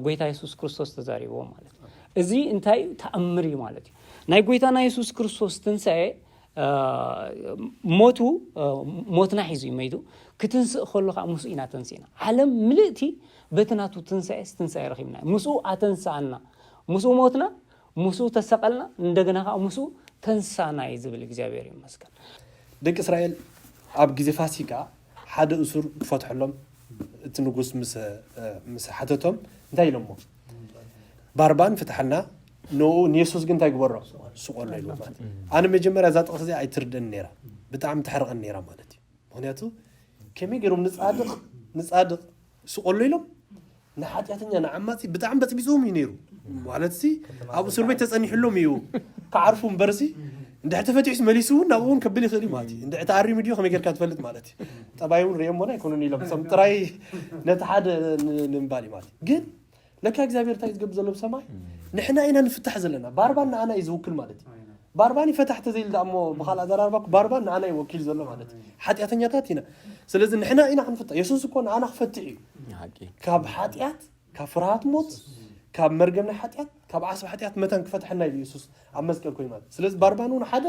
ጎይታ ኢየሱስ ክርስቶስ ተዛሪቦ ማለት እዚ እንታይ ተአምሪ ማለት ናይ ጎይታና ኢየሱስ ክርስቶስ ትንሳኤ ሞትና ሒዙ ይመይቱ ክትንስእ ከለኻ ሙስኢና ተንሲና ዓለም ምልእቲ በትናቱ ትንሳኤ ረኺብና ሙሱ አተንሳና ሙሱ ሞትና ሙሱ ተሰቀልና እንደገና ሙሱ ተንሳና ይዝብል እግዚአብሔር ይመስገን ደቂ እስራኤል አብ ጊዜ ፋሲካ ሓደ እሱር ፈትሕሎም እቲ ንጉስ ምስ ሓተቶም እንታይ ኢሎሞ ባርባን ፍትሐና ኖ ኢየሱስ ግን እንታይ ግበሮ ስቆሎ ኢሎ ማለት አነ መጀመሪያ ዛጥቅ እዚ አይትርደን ነራ በጣም ተሐረቀን ነራ ማለት ምክንያቱ ከመገሩም ንጻድቅ ስቆሎ ኢሎም ንሓጢያተኛ ንዓማጺ በጣም በጥቢጾም ይነሩ ማለት ሲ አቡ እስር ቤት ተጸኒሕሎም እዩ ካዓርፉም በርሲ እንደ ተፈትሕስ መሊሱ ናውን ከብል ይኽእል ማለት እንደ ታሪ ሚዲዮ ከመገርካ ትፈልጥ ማለት ጠባዩን ረየሞና ይኮኑን ኢሎም ሰምጥራይ ነተሓደ ንምባሊ ማለት ግን ለካ እግዚአብሔር ታይ ዝገብ ዘሎ በሰማይ ንሕና ኢና ንፍታሕ ዘለና ባርባን አና ይዝውክል ማለት ባርባን ይፈታሕ ተዘይል ዳሞ በኻል አዘራርባክ ባርባን አና ይወክል ዘሎ ማለት ሓጢያተኛታት ኢና ስለዚህ ንሕና ኢና ክንፍታሕ ኢየሱስ እኮ አና ክፈትሕ እዩ ካብ ሓጢያት ካብ ፍርሃት ሞት ካብ መርገምና ሓጢያት ካብ ዓስብ ሓጢያት መተን ክፈትሐና ኢየሱስ ኣብ መስቀል ኮይኑ ማለት ስለዚህ ባርባን ውን ሓደ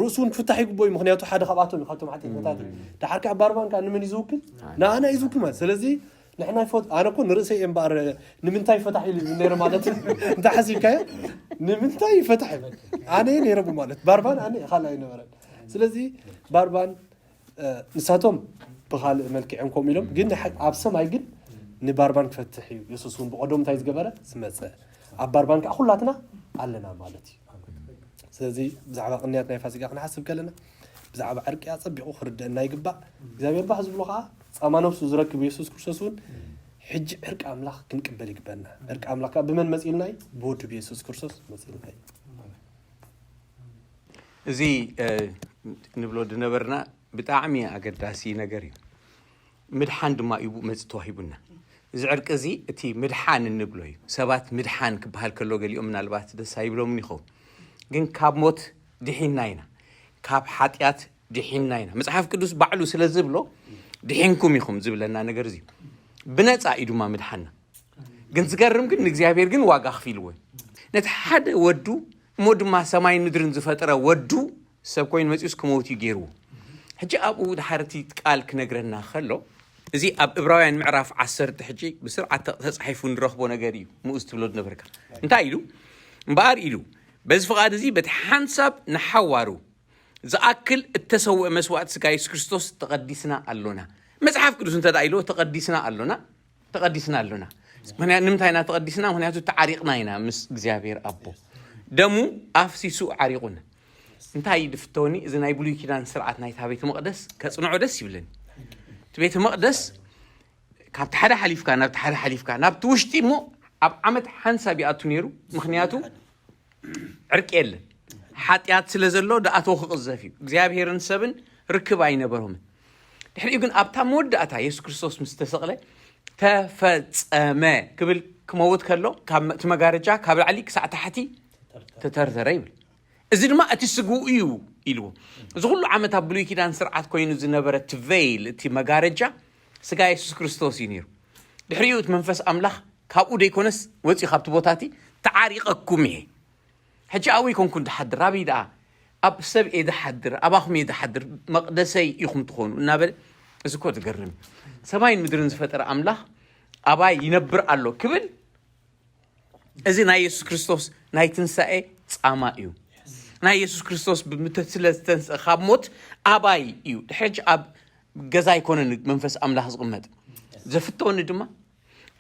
ርኡሱን ክፍታሕ ይግቦይ ምክንያቱ ሓደ ካብኣቶም ካብቶም ሓጢያታት ዳሓርካ ባርባን ካ ንመን ይዝውክል ንአና ይዝውክል ማለት ስለዚህ نحن فوت أنا كون رأسي إمبار نمنتاي فتح لي نير مالت أنت حسيب كيا نمنتاي فتح أنا نير أبو مالت باربان أنا خلا ينورن سلزي باربان نساتهم بخال ملك عنكم يلوم قلنا حق عبسة ما يقول نباربان فتحي يسوسون بقدوم تايز جبرة سمعت عب باربان كأخلاتنا علنا مالتي سلزي بزعبة قنياتنا يفاسق أنا حسب كلنا بزعبة عرق يا صبي أخر الدنا يقبع زي بحث بلوخة أمانة سوزرك بيسوس كرسوسون حج عرق أملاك كنقبل يقبلنا عرق أملاك بمن مسئلناي بود بيسوس كرسوس مسئلناي زي نبلو دنبرنا بتعمي أقداسي نجاري مدحان دما يبو مستوحبنا زعرق زي تي مدحان النبلوي سبات مدحان كبهال كلو قال يومنا البات ده سايبلو مني خو جن كاب موت دحين ناينا كاب حاتيات دحين ناينا مصحف قدوس بعلو سلازبلو دحينكم يخم زبلنا نجار زي بنات عيدو ما مدحنا جن زجرم جن نجزيابير جن واقع خفيلوه نتحد ودو مود ما سماي ندرن زفترة ودو سبكوين مسيس كموتي جيرو حجي أبو دحرتي تقال كنجرنا خلو زي أب إبراهيم معرف عصر تحجي بسرعة تصحيفون رخبو نجاري مو استبلود نبركة انت عيلو مبار إلو بس فقاد زي بتحنسب نحوارو زأكل التسوء مسوات سكايس كريستوس تقدسنا اللونا مصحف قدوس انت دايلو تقدسنا اللونا من نمتاينا تقدسنا هنا تعريقنا هنا مس እግዚአብሔር አቦ ደሙ አፍሲሱ عريقنا እንታይ ድፍቶኒ እዚ ናይ ብሉይ ኪዳን ስርዓት ናይ ቤተ መቅደስ ከጽንዑ ደስ ይብለን ቤተ መቅደስ ካብ ሓደ ሓሊፍካ ናብ ሓደ ሓሊፍካ ናብ ትውሽጢ ሞ أب عمد حنسا بيأتو نيرو مخنياتو عرق يلا حاتيات سلازلو دا أتوخ قزافيو እግዚአብሔር هيرن سبن ركب عين برهم دحين يقول أبتا مود أتا يسوع كريستوس مستسقله تفصمه قبل كموت كله تمغارجا قبل عليك ساعه تحتي تترتر يبل እዚ ድማ እቲ ስጉኡ እዩ ኢልዎ እዚ ሁሉ ዓመት ኣብ ብሉይ ኪዳን ስርዓት ኮይኑ ዝነበረ ትቬይል እቲ መጋረጃ ስጋ ኢየሱስ ክርስቶስ እዩ ነይሩ ድሕሪኡ እቲ መንፈስ ኣምላኽ ካብኡ ደይኮነስ ወፂ ካብቲ ቦታቲ ተዓሪቐኩም እየ ሕጂ ኣዊ ኮንኩን ተሓድር ኣበይ ደኣ ኣብ ሰብ እየ ዝሓድር ኣባኹም እየ ዝሓድር መቕደሰይ ኢኹም ትኾኑ እናበለ እዚ እኮ ትገርም ሰማይን ምድርን ዝፈጠረ ኣምላኽ ኣባይ ይነብር ኣሎ ክብል እዚ ናይ ኢየሱስ ክርስቶስ ናይ ትንሳኤ ጻማ እዩ ናይ ኢየሱስ ክርስቶስ ብምትስለስተን ካብ ሞት ኣባይ እዩ ድሕጂ ኣብ ገዛ ይኮነን መንፈስ ኣምላኽ ዝቕመጥ ዘፍቶን ድማ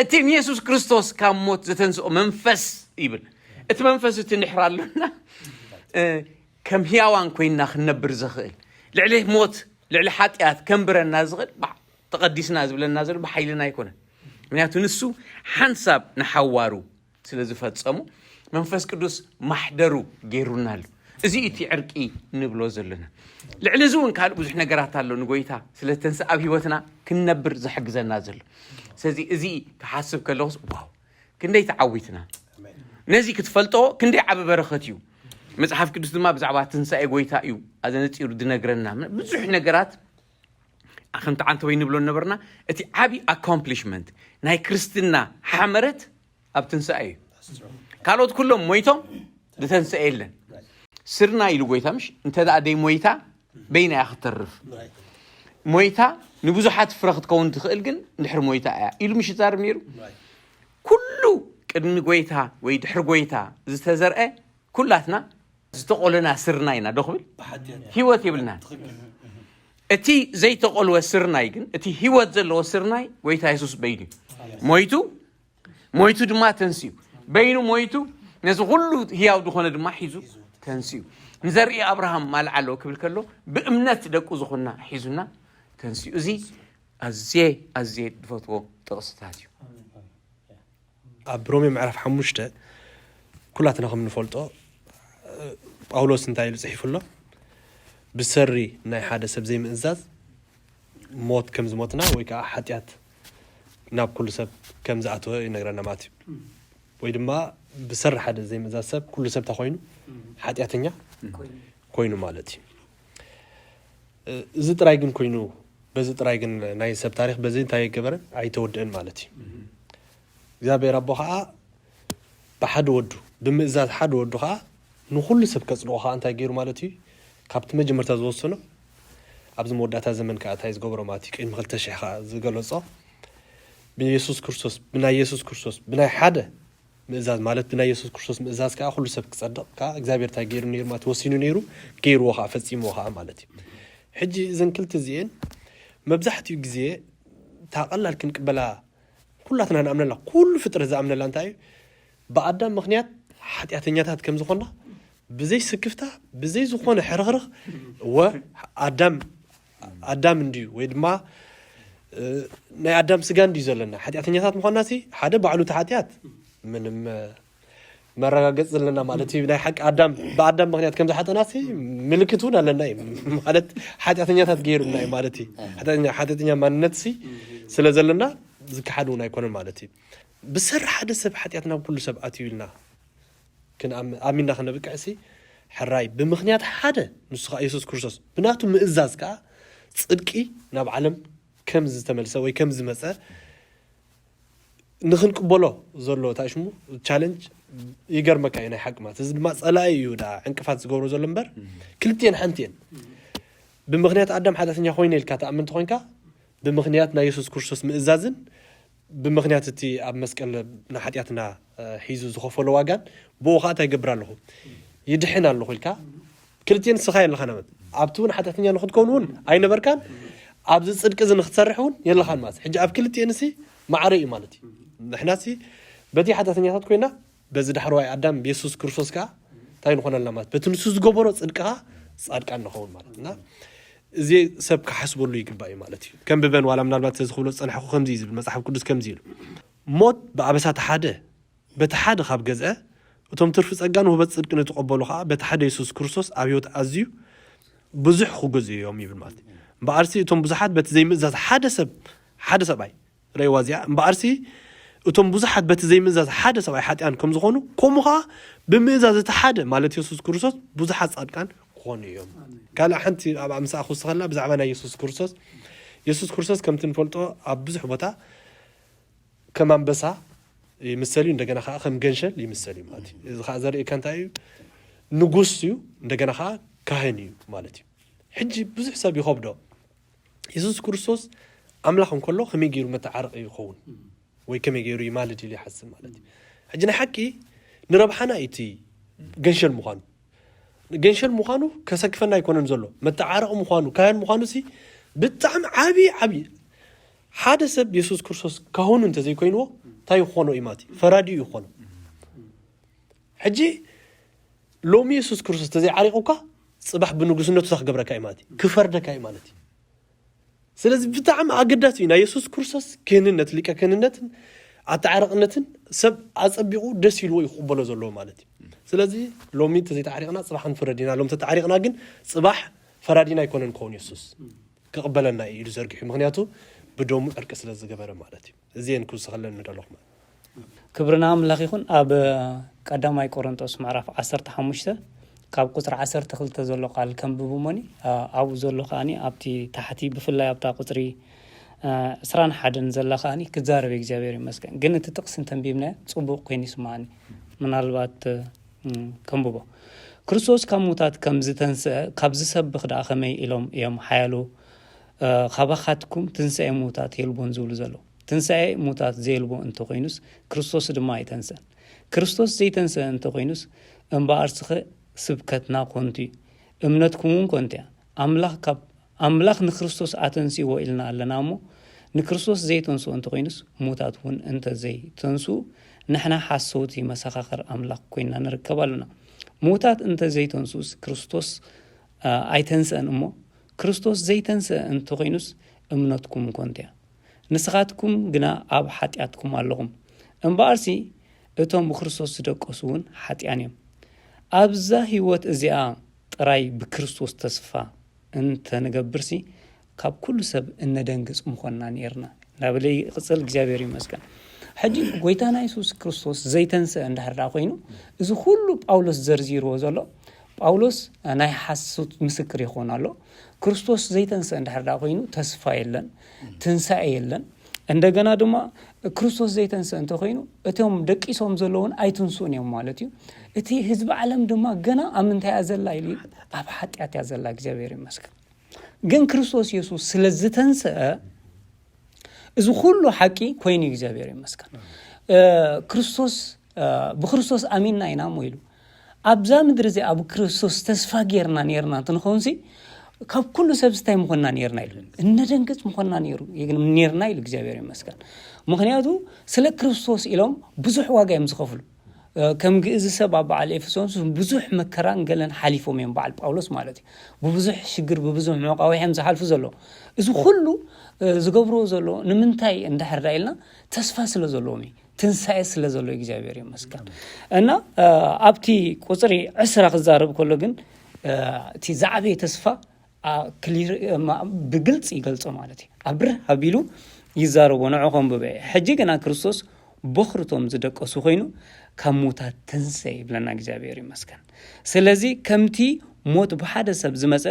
እቲ ኢየሱስ ክርስቶስ ካብ ሞት ዘተንስኦ መንፈስ ይብል እቲ መንፈስ እቲ ንሕራለና ከም ህያዋን ኮይና ክነብር ዝኽእል ልዕሊ ሞት ልዕሊ ሓጢኣት ከምብረና ዝኽእል ተቐዲስና ዝብለና ዘሎ ብሓይልና ኣይኮነን ምክንያቱ ንሱ ሓንሳብ ንሓዋሩ ስለ ዝፈጸሙ መንፈስ ቅዱስ ማሕደሩ ገይሩና ኣሎ እዚ እቲ ዕርቂ ንብሎ ዘለና ልዕሊ ዝውን ካልእ ብዙሕ ነገራት ኣሎ ንጎይታ ስለ ተንስ ኣብ ህይወትና ክንነብር ዝሕግዘና ዘሎ ስለዚ እዚ ክሓስብ ከለኹስ ዋው ክንደይ ተዓዊትና ነዚ ክትፈልጦ ክንደይ ዓብ በረኸት እዩ መጽሓፍ ቅዱስ ድማ ብዛዕባ ትንሳኤ ጎይታ እዩ ኣዘነፂሩ ድነግረና ብዙሕ ነገራት ከምቲ ዓንተ ወይ ንብሎ ነበርና እቲ ዓቢ ኣኮምፕሊሽመንት ናይ ክርስትና ሓመረት ኣብ ትንሳኤ እዩ ካልኦት ኩሎም ሞይቶም ዝተንስአ የለን ስርና ኢሉ ጎይታ ምሽ እንተ ደኣ ደይ ሞይታ በይና እያ ክትተርፍ ሞይታ ንብዙሓት ፍረ ክትከውን ትኽእል ግን ድሕሪ ሞይታ እያ ኢሉ ምሽ ዛርብ ነይሩ ኩሉ ቅድሚ ጎይታ ወይ ድሕሪ ጎይታ ዝተዘርአ ኩላትና ዝተቆለና ስርና ኢና ዶ ክብል ህይወት የብልና እቲ ዘይተቆልወ ስርናይ ግን እቲ ህይወት ዘለዎ ስርናይ ጎይታ ኢየሱስ በይኑ ሞይቱ ድማ ተንስዩ በይኑ ሞይቱ ነዚ ሁሉ ህያው ዝኾነ ድማ ሒዙ ተንስዩ ንዘርኢ አብርሃም ማልዓሎ ክብል ከሎ ብእምነት ደቁ ዝኾና ሒዙና ተንስዩ እዚ ኣዝየ ድፈትዎ ጥቕስታት እዩ ኣብ ሮሜ ምዕራፍ 5 ኩላትና ከም ንፈልጦ ጳውሎስ እንታይ ኢሉ ጽሒፉሎ ብሰሪ ናይ ሓደ ሰብ ዘይምእዛዝ ሞት ከም ዝሞትና ወይ ከዓ ሓጢኣት ናብ ኩሉ ሰብ ከም ዝኣተወ ይነግረና ማለት እዩ ወይ ድማ ብሰሪ ሓደ ዘይምእዛዝ ሰብ ኩሉ ሰብ ተኾይኑ ሓጢኣተኛ ኮይኑ ማለት እዩ እዚ ጥራይ ግን ኮይኑ በዚ ጥራይ ግን ናይ ሰብ ታሪክ በዚ እንታይ ይገበረን ኣይተወድአን ማለት እዩ እግዚአብሔር ኣቦ ከዓ ብሓደ ወዱ ብምእዛዝ ሓደ ወዱ ከዓ ንኩሉ ሰብ ከጽልቆ ከዓ እንታይ ገይሩ ማለት እዩ ካብቲ መጀመርታ ዝወሰኖ ኣብዚ መወዳእታ ዘመን ከዓ እንታይ ዝገብሮ ማለት እዩ ቅድሚ 2000 ከዓ ዝገለጾ ብኢየሱስ ክርስቶስ ብናይ ኢየሱስ ክርስቶስ ብናይ ሓደ ምእዛዝ ማለት ብናይ ኢየሱስ ክርስቶስ ምእዛዝ ከዓ ኩሉ ሰብ ክጸድቕ ከዓ እግዚአብሔር እንታይ ገይሩ ነይሩ ማለት ወሲኑ ነይሩ ገይሩዎ ከዓ ፈጺምዎ ከዓ ማለት እዩ ሕጂ እዘን ክልተ እዚአን መብዛሕትኡ ግዜ ታቐላል ክንቅበላ ኩላትና ንኣምነላ ኩሉ ፍጥረት ዝኣምነላ እንታይ እዩ ብኣዳም ምክንያት ሓጢኣተኛታት ከም ዝኾና ብዘይ ስክፍታ ብዘይ ዝኾነ ሕርኽርኽ ኣዳም እንድዩ ወይ ድማ ናይ ኣዳም ስጋ እንድዩ ዘለና ሓጢኣተኛታት ምዃንናሲ ሓደ ባዕሉ ተሓጢኣት ምንም መረጋገጽ ዘለና ማለት እዩ ናይ ሓቂ ብኣዳም ምክንያት ከም ዝሓጠናሲ ምልክት እውን ኣለና እዩ ማለት ሓጢኣተኛታት ገይሩና እዩ ማለት እዩ ሓጢኣተኛ ማንነትሲ ስለ ዘለና ዝከሓድ እውን ኣይኮነን ማለት እዩ ብሰሪ ሓደ ሰብ ሓጢኣት ናብ ኩሉ ሰብ ኣትዩ ኢልና ኣሚንና ክነብቅዕሲ ሕራይ ብምክንያት ሓደ ንሱ ከዓ ኢየሱስ ክርስቶስ ብናቱ ምእዛዝ ከዓ ጽድቂ ናብ ዓለም ከም ዝተመልሰ ወይ ከም ዝመፀ ንኽንቅበሎ ዘሎ ታሽሙ ቻሌንጅ ይገርመካ እዩ ናይ ሓቂ ማለት እዚ ድማ ጸላኢ እዩ ዳ ዕንቅፋት ዝገብሮ ዘሎ እምበር ክልቲአን ሓንቲአን ብምክንያት ኣዳም ሓጢኣተኛ ኮይነ ኢልካ ተኣምንቲ ኮይንካ ብምክንያት ናይ ኢየሱስ ክርስቶስ ምእዛዝን ብምክንያት እቲ ኣብ መስቀል ንሓጢኣትና ሒዙ ዝኸፈሎ ዋጋን ብኡ ከዓ እንታይ ይገብር ኣለኹ ይድሕን ኣለኹ ኢልካ ክልቲአን ንስኻ የለኻ ማለት ኣብቲ እውን ሓጢኣተኛ ንኽትከውን እውን ኣይነበርካን ኣብዚ ጽድቂ እዚ ንኽትሰርሕ እውን የለኻን ማለት ሕጂ ኣብ ክልቲአን ሲ ማዕረ እዩ ማለት እዩ ንሕናሲ በቲ ሓጢኣተኛታት ኮይና በዚ ዳሕረዋይ ኣዳም ኢየሱስ ክርስቶስ ከዓ እንታይ ንኾነልና ማለት በቲ ንሱ ዝገበሮ ጽድቂ ከዓ ጻድቃን ንኸውን ማለት እና እዚ ሰብ ክሓስበሉ ይግባእ እዩ ማለት እዩ ከም ብበን ዋላ ምናልባት ዝኽብሎ ፀንሐኹ ከምዚ ዝብል መጽሓፍ ቅዱስ ከምዚ ኢሉ ሞት ብኣበሳተ ሓደ بتحد خاب جزء وتم ترفض أجان وهو بس كنا تقبلوا خا بتحد يسوع كريستوس أبيوت أزيو بزح خو جزء يومي بالمالتي بأرسي تم بزحات بتزي مزاز حدث باي ريوازيا بأرسي وتم بزحات بتزي مزاز حدث باي حتى أنكم زخونو كمها بمزاز تحد مالت يسوع كريستوس بزحات أجان خوني يوم قال حنتي أبع مساء خو استغلنا بزعمنا يسوع كريستوس كم تنفلتو أبزح بتا كمان بسا يمثلين دجنا خا خم جنشل يمثلين مالتي إذا خازر كان تايو نجوسيو دجنا خا كهنيو مالتي حجي بزح حساب يخبره يسوع كريستوس أملاهم كله خم يجيروا متعرق يخون ويكم يجيروا يمالتي اللي حسن مالتي حجنا حكي نربحنا إتي جنشل مخانو كسكفنا يكون نزله متعرق مخانو كان مخانو سي بتعم عبي حادث يسوع كريستوس كهون أنت زي كوينو تاي خونو إيماتي فرادي يخونو حجي لومي يسوع كريستوس تزي عريقوكا صباح بنوجسنة تسخ قبرك إيماتي كفردك إيمانتي سلازي بتعم عقداتي نا يسوع كريستوس كننت ليك كننت أتعرقنتن سب أصبيقو دسيلو يخبلو زلو مالتي سلازي لومي تزي تعريقنا صباح نفردينا لوم تتعريقنا جن صباح فرادينا يكونن كون يسوع كقبلنا يزرقح مغنياتو بدوم أركس للزجبرة مالتي زين كل سخلنا ندلهم كبرنا أملاخ يكون أب قدامي كورنثوس معرف 15 كاب قصر 10 تخلت زلوا قال كم ببومني أو زلوا خاني أبتي تحتي بفلا أبتا قطري سران حدن زلوا خاني كزار بيجابير مسكن جنة تقسم تنبيمنا صبوق كيني سمعني من الوقت كم ببو كريستوس كموتات كم زتنس كابز سب خدا خمي إلهم يوم حيالو خبختكم تنسى موتات يلبون زول زلو تنسى موتات زيلبو انتو قينوس كريستوس دماي تنسى كريستوس زي تنسى انتو قينوس انبارسخ سبكتنا كنتي امنتكم كنتي املاخ نكريستوس اتنسي وإلنا لنامو نكريستوس زي تنسو انتو قينوس موتات ون انت زي تنسو نحنا حاسوتي مسخخر املاخ كوينا نركبالنا موتات انت زي تنسوس كريستوس اي تنسى انمو كريستوس زي تنسى انتو غينوس امنتكم كنتيا نسخاتكم جنا اب حاتياتكم اللهم انبارسي اتوم بكريستوس دقسون حاتيانيم ابزا هيوت ازيا طراي بكريستوس تسفا انت نغبرسي كاب كل سب ان دنگص مخنا نيرنا نابلي قصل እግዚአብሔር ይመስገን حجي ጎይታና ኢየሱስ ክርስቶስ زي تنسى እንደحرا ኮይኑ እዚ ሁሉ ጳውሎስ ዘርዚሮ ዘሎ ጳውሎስ ናይ ሐሰት ምስክር ይሆናል ክርስቶስ ዘይተንሰ እንደሐራ ኮይኑ ተስፋ የለን ትንሳኤ የለን እንደገና ድማ ክርስቶስ ዘይተንሰ እንተ ኮይኑ እቶም ደቂሶም ዘለውን አይትንሱን እዮም ማለት እዩ እቲ ህዝብ ዓለም ድማ ገና አምንታ ያዘላ ኢሊ አብ ኃጢአት ያዘላ እግዚአብሔር ይመስገን ግን ክርስቶስ ኢየሱስ ስለዝተንሰ እዚ ሁሉ ሐቂ ኮይኑ እግዚአብሔር ይመስገን ክርስቶስ በክርስቶስ አሚንና ኢና ሞይሉ አብዛ ምድር ዘ አብ ክርስቶስ ተስፋ ጌርና ነርና ተንኾንሲ ካብ ኩሉ ሰብስታይ ምኾንና ነርና ኢሉ እንደደንገጽ ምኾንና ነሩ ይግንም ነርና ኢሉ እግዚአብሔር ይመስገን ምክንያቱ ስለ ክርስቶስ ኢሎም ብዙሕ ዋጋ ይምዝኸፍሉ ከም ግእዝ ሰብ በዓል ኤፌሶን ብዙሕ መከራን ገለን ሓሊፎም እዮም በዓል ጳውሎስ ማለት እዩ በብዙሕ ሽግር በብዙሕ መቃወይም ዝሓልፉ ዘሎ እዚ ሁሉ ዝገብሮ ዘሎ ንምንታይ እንደሕራ ኢልና ተስፋ ስለ ዘለዎም ትንሳኤ ስለ ዘሎ እግዚአብሔር ይመስገን እና አብቲ ቁጥሪ 10 ክዛረብ ከሎ ግን እቲ ዛዕቤ ተስፋ ክሊር ብግልጽ ይገልጾ ማለት እዩ አብር ሀቢሉ ይዛረቦ ነዓኹም በበይ ሕጂ ገና ክርስቶስ በኽርቶም ዝደቀሱ ኮይኑ ከሞታት ተንሳኤ ብለና እግዚአብሔር ይመስገን ስለዚ ከምቲ ሞት በሓደ ሰብ ዝመፀ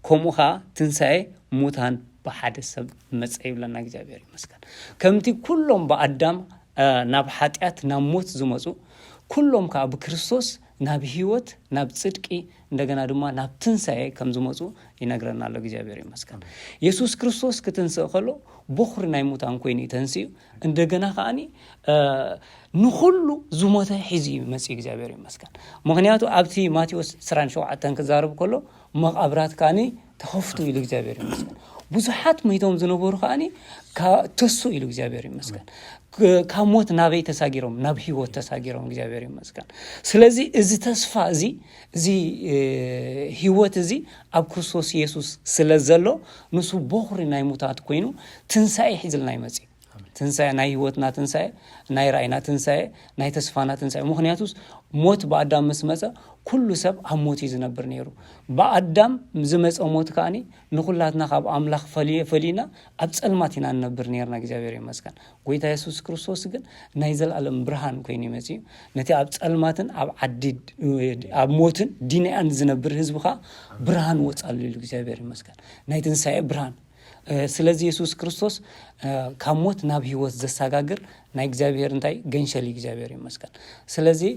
ከምኡኻ ትንሳኤ ሞታን በሓደ ሰብ መፀ ብለና እግዚአብሔር ይመስገን ከምቲ ኩሎም በአዳም ናብ ኃጢአት ናብ ሞት ዝመጹ ኩሎም ካ በክርስቶስ ናብ ህይወት ናብ ጽድቂ እንደገና ድማ ናብ ትንሳኤ ከም ዝመጹ ይነግረናል እግዚአብሔር ይመስገን ኢየሱስ ክርስቶስ ክትንሳኤ ከሎ በኹር ናይ ሙታን ኮይኑ ተንሲኡ እንደገና ካኒ ንኹሉ ዝሞተ ሒዚ መጽ እግዚአብሔር ይመስገን ምክንያቱ አብቲ ማቴዎስ 27 ክዛረብ ከሎ መቃብራት ካኒ ተኸፍቱ ኢሉ እግዚአብሔር ይመስገን ብዙሓት መይቶም ዝነበሩ ካኒ ተሱ ኢሉ እግዚአብሔር ይመስገን ከሞት ናበይ ተሳጊሮም ናብ ህይወት ተሳጊሮም እግዚአብሔር ይመስገን ስለዚ እዚ ተስፋ እዚ ህይወት እዚ አብ ክርስቶስ ኢየሱስ ስለዘሎ ንሱ በኹር ናይ ሙታት ኮይኑ ትንሳኤ ሒዝልና ይመጽ ትንሳኤ ናይ ህይወትና ትንሳኤ ናይ ራእይና ትንሳኤ ናይ ተስፋና ትንሳኤ ምክንያቱስ ሞት በአዳም መስመፀ ኩሉ ሰብ ኣብ ሞት ዝነብር ነይሩ በአዳም ዝመፀ ሞት ካኒ ንኹላትና ካብ አምላኽ ፈሊና ኣብ ጸልማት ኢና ነብር ነርና እግዚአብሔር ይመስገን ጎይታ ኢየሱስ ክርስቶስ ግን ናይ ዘለዓለም ብርሃን ኮይኑ ይመጽ ነቲ ኣብ ጸልማትን ኣብ ዓዲድ ኣብ ሞትን ዲናያን ዝነብር ህዝብኻ ብርሃን ወጻሉ እግዚአብሔር ይመስገን ናይ ትንሳኤ ብርሃን ስለዚህ ኢየሱስ ክርስቶስ ካብ ሞት ናብ ህይወት ዘሳጋግር ናይ እግዚአብሔር እንታይ ገንሸል እግዚአብሔር ይመስገን ስለዚህ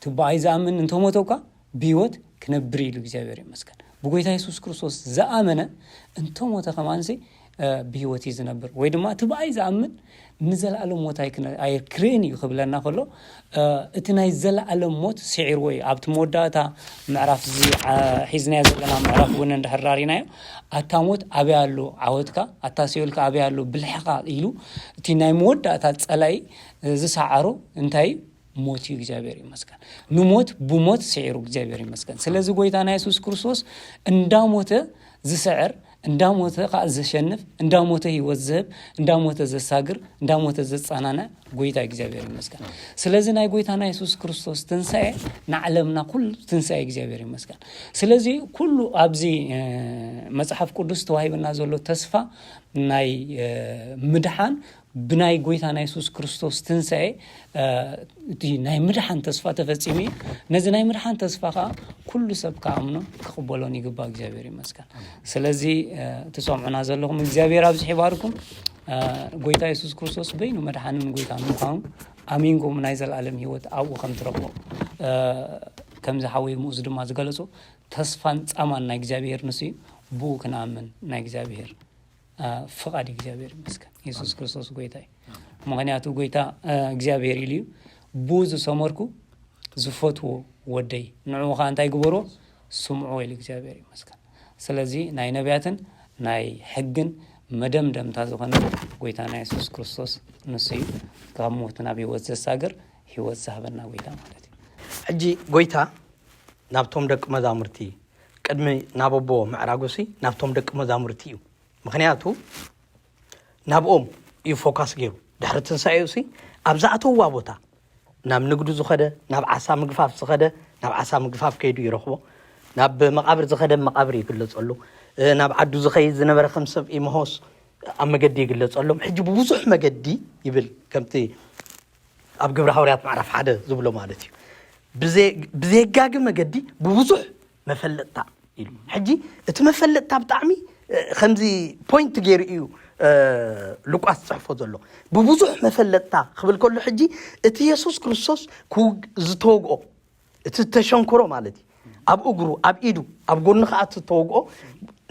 ትባይ ዘአምን እንተሞተውካ በህይወት ክነብር ይሉ እግዚአብሔር ይመስገን በጎይታ ኢየሱስ ክርስቶስ ዘአመነ እንተሞተ ከማንሲ በህይወት ይዝነብር ወይ ድማ ትባይ ዘአምን ንዘላለም ሞት ኣይክሬን ይኽብለና ከሎ እቲ ናይ ዘለዓለም ሞት ሲዒር ወይ ኣብቲ መወዳእታ ምዕራፍ እዚ ሒዝናዮ ዘለና ምዕራፍ እውን እንደሕራሪናዮ ኣታ ሞት ኣበይ ኣሎ ዓወትካ ኣታ ሲኦልካ ኣበይ ኣሎ ብልሕኻ ኢሉ እቲ ናይ መወዳእታ ጸላይ ዝሰዓሮ እንታይ ሞት እግዚአብሔር ይመስገን ንሞት ብሞት ሲዒሩ እግዚአብሔር ይመስገን ስለዚህ ጎይታና ኢየሱስ ክርስቶስ እንዳሞተ ዝስዕር እንዳሞተ ዘሸንፍ እንዳሞተ ህይወት ዘብ እንዳሞተ ዘሳግር እንዳሞተ ዘጻናና ጎይታ እግዚአብሔር ይመስገን ስለዚህ ናይ ጎይታና ኢየሱስ ክርስቶስ ትንሳኤ ንዓለምና ኩሉ ትንሳኤ እግዚአብሔር ይመስገን ስለዚህ ኩሉ ኣብዚ መጽሐፍ ቅዱስ ተዋሂብና ዘሎ ተስፋ ናይ ምድሓን ብናይ ጎይታና ኢየሱስ ክርስቶስ ትንሳኤ እቲ ናይ ምድሓን ተስፋ ተፈጺሚ ነዚ ናይ ምድሓን ተስፋኻ ኩሉ ሰብ ከኣምኖ ክቕበሎን ይግባ እግዚአብሔር ይመስገን ስለዚህ ተሰምዑና ዘለኹም እግዚአብሔር ኣብዚ ይባርኩም ጎይታ ኢየሱስ ክርስቶስ በይኑ መድሓንን ጎይታ ምዃኑ ኣሚንኩም ናይ ዘለዓለም ህይወት ኣብኡ ከም ትረኽቦ ከምዚ ሓወይ ሙዝ ድማ ዝገለጹ ተስፋን ጻማን ናይ እግዚአብሔር ንሱ ብኡ ክንኣምን ናይ እግዚአብሔር ፍቃድ እግዚአብሔር ይመስገን ኢየሱስ ክርስቶስ ጎይታ ምክንያቱ ጎይታ እግዚአብሔር ኢልዩ ብዙ ሰመርኩ ዝፈትዎ ወደይ ንዑኻ እንታይ ግበሮ ስምዖ ኢሉ እግዚአብሔር ይመስገን ስለዚህ ናይ ነቢያትን ናይ ሕግን መደምደምታ ዝኾነ ጎይታና ኢየሱስ ክርስቶስ ንሱ ካብ ሞት ናብ ህይወት ዘሳግር ህይወት ዝሃበና ጎይታ ማለት እዩ ሕጂ ጎይታ ናብቶም ደቂ መዛሙርቲ ቅድሚ ናበቦ ምዕራጎሲ ናብቶም ደቂ መዛሙርቲ እዩ ምክንያቱ ናብኦም ይፎካስ ገይሩ ድሕሪ ትንሳኤውሲ ኣብዛኣተዋ ቦታ ናብ ንግዱ ዝኸደ ናብ ዓሳ ምግፋፍ ዝኸደ ናብ ዓሳ ምግፋፍ ከይዱ ይረኽቦ ናብ መቃብር ዝኸደ መቃብር ይግለጸሉ ናብ ዓዱ ዝኸይድ ዝነበረ ከም ሰብ ይመሆስ ኣብ መገዲ ይግለጸሎም ሕጂ ብብዙሕ መገዲ ይብል ከምቲ ኣብ ግብረ ሐዋርያት ምዕራፍ 1 ዝብሎ ማለት እዩ ብዘጋግ መገዲ ብብዙሕ መፈለጥታ ኢሉ ሕጂ እቲ መፈለጥታ ብጣዕሚ ከምዚ ፖይንት ገይሩ እዩ ሉቃስ ጽሕፎ ዘሎ ብብዙሕ መፈለጥታ ክብል ከሎ ሕጂ እቲ ኢየሱስ ክርስቶስ ዝተወግኦ እቲ ተሸንክሮ ማለት እዩ ኣብ እግሩ ኣብ ኢዱ ኣብ ጎኑ ከዓ ዝተወግኦ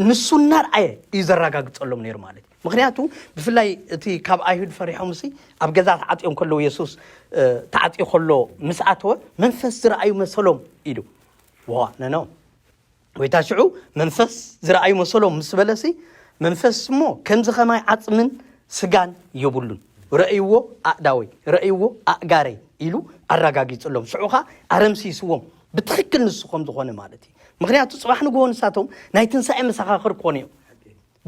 ንሱና ረአየ እዩ ዘረጋግጸሎም ነይሩ ማለት እዩ ምክንያቱ ብፍላይ እቲ ካብ ኣይሁድ ፈሪሖምሲ ኣብ ገዛ ተዓጢዮም ከለው ኢየሱስ ተዓጢዮ ከሎ ምስ ኣተወ መንፈስ ዝረአዩ መሰሎም ኢሉ ዋ ነኖ ወይ ታሽዑ መንፈስ ዝረአዩ መሰሎም ምስ በለሲ መንፈስ ሞ ከምዚ ኸማይ ዓጽምን ስጋን ይብሉን ረእይዎ ኣዳወይ ረእይዎ ኣጋረይ ኢሉ ኣረጋጊጽሎም ሽዑኻ ኣረምሲስዎም ብትክክል ንስኹም ዝኾነ ማለት እዩ ምክንያቱ ጽባሕ ንግሆ ንሳቶም ናይ ትንሳኤ መሰኻኽር ኮነ እዩ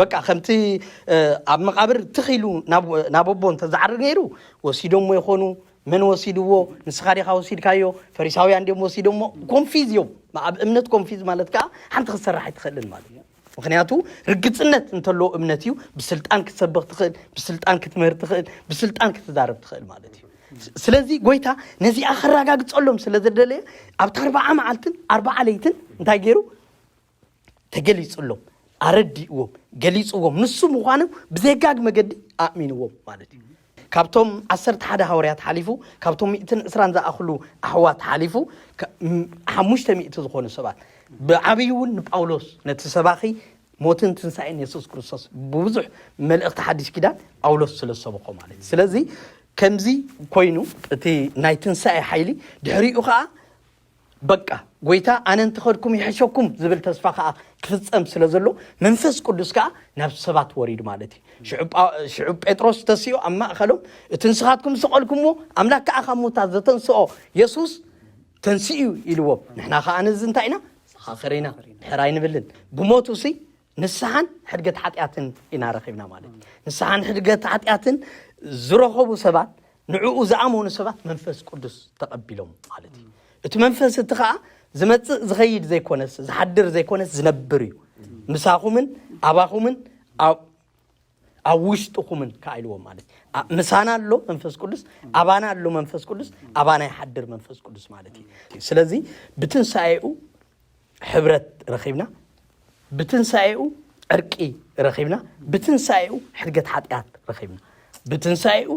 በቃ ከምቲ ኣብ መቃብር ትኺሉ ናበቦ እንተዝዓርግ ነይሩ ወሲዶሞ ይኾኑ من وسيدوه نسخاري خاوسيد فريساويان ديم وسيدوه كونفيزيوم مع أمنة كونفيز مالتك حنت خسر راح يتخلل مالي مخنياتو رجت النت انت لو أمنتيو بسلطان كتسبق تخيل بسلطان كتمهر تخيل بسلطان كتدارب تخيل مالتي سلازي قويتا نزي آخر راقا قتقولهم سلازي دلي عبت 4 معالتن 4 ليتن انتا يجيرو تقلي تقولهم أردي وهم قلي تقولهم نسو مخانم بزيقاق مقدي آمين وهم مالتي كابتوم 11 حواريات حليفو كابتوم 200 زاخلو احوات حليفو 500 زخون سبات بعبيون باولوس نتسباخي موتن تنساين يسوع كريستوس بوزح ملئت حديث كده باولوس سلسبقو مالك سلازي كمزي كوينو تي نايتن ساي حيلي دحريو خا بقى غويتا انا انتخدكم يحشوكم زبل تسفاخا كفصم سلازلو منفس قدس كا ناب سبات وريد مالتي شعب بطرس تسيو اما اخلو تنسخاتكم سقلكم املاك اخموتا زتنسو يسوس تنسيو يلو نحنا خا انز انتاينا اخرينا حراين بلن بموتو سي ንስሓን ሕድገት ሓጢኣትን ኢና ረኺብና ማለት ንስሓን ሕድገት ሓጢኣትን ዝረኸቡ ሰባት ንዕኡ ዝኣመኑ ሰባት መንፈስ ቅዱስ ተቐቢሎም ማለት እዩ እቲ መንፈስ እቲ ከዓ ዝመጽእ ዝኸይድ ዘይኮነስ ዝሓድር ዘይኮነስ ዝነብር እዩ ምሳኹምን ኣባኹምን ኣብ ውሽጥኹምን ከኢልዎም ማለት ምሳና ኣሎ መንፈስ ቅዱስ ኣባና ኣሎ መንፈስ ቅዱስ ኣባና ይሓድር መንፈስ ቅዱስ ማለት እዩ ስለዚ ብትንሳኤኡ ሕብረት ረኺብና ብትንሳኤኡ ዕርቂ ረኺብና ብትንሳኤኡ ሕድገት ሓጢኣት ረኺብና ብትንሳኤኡ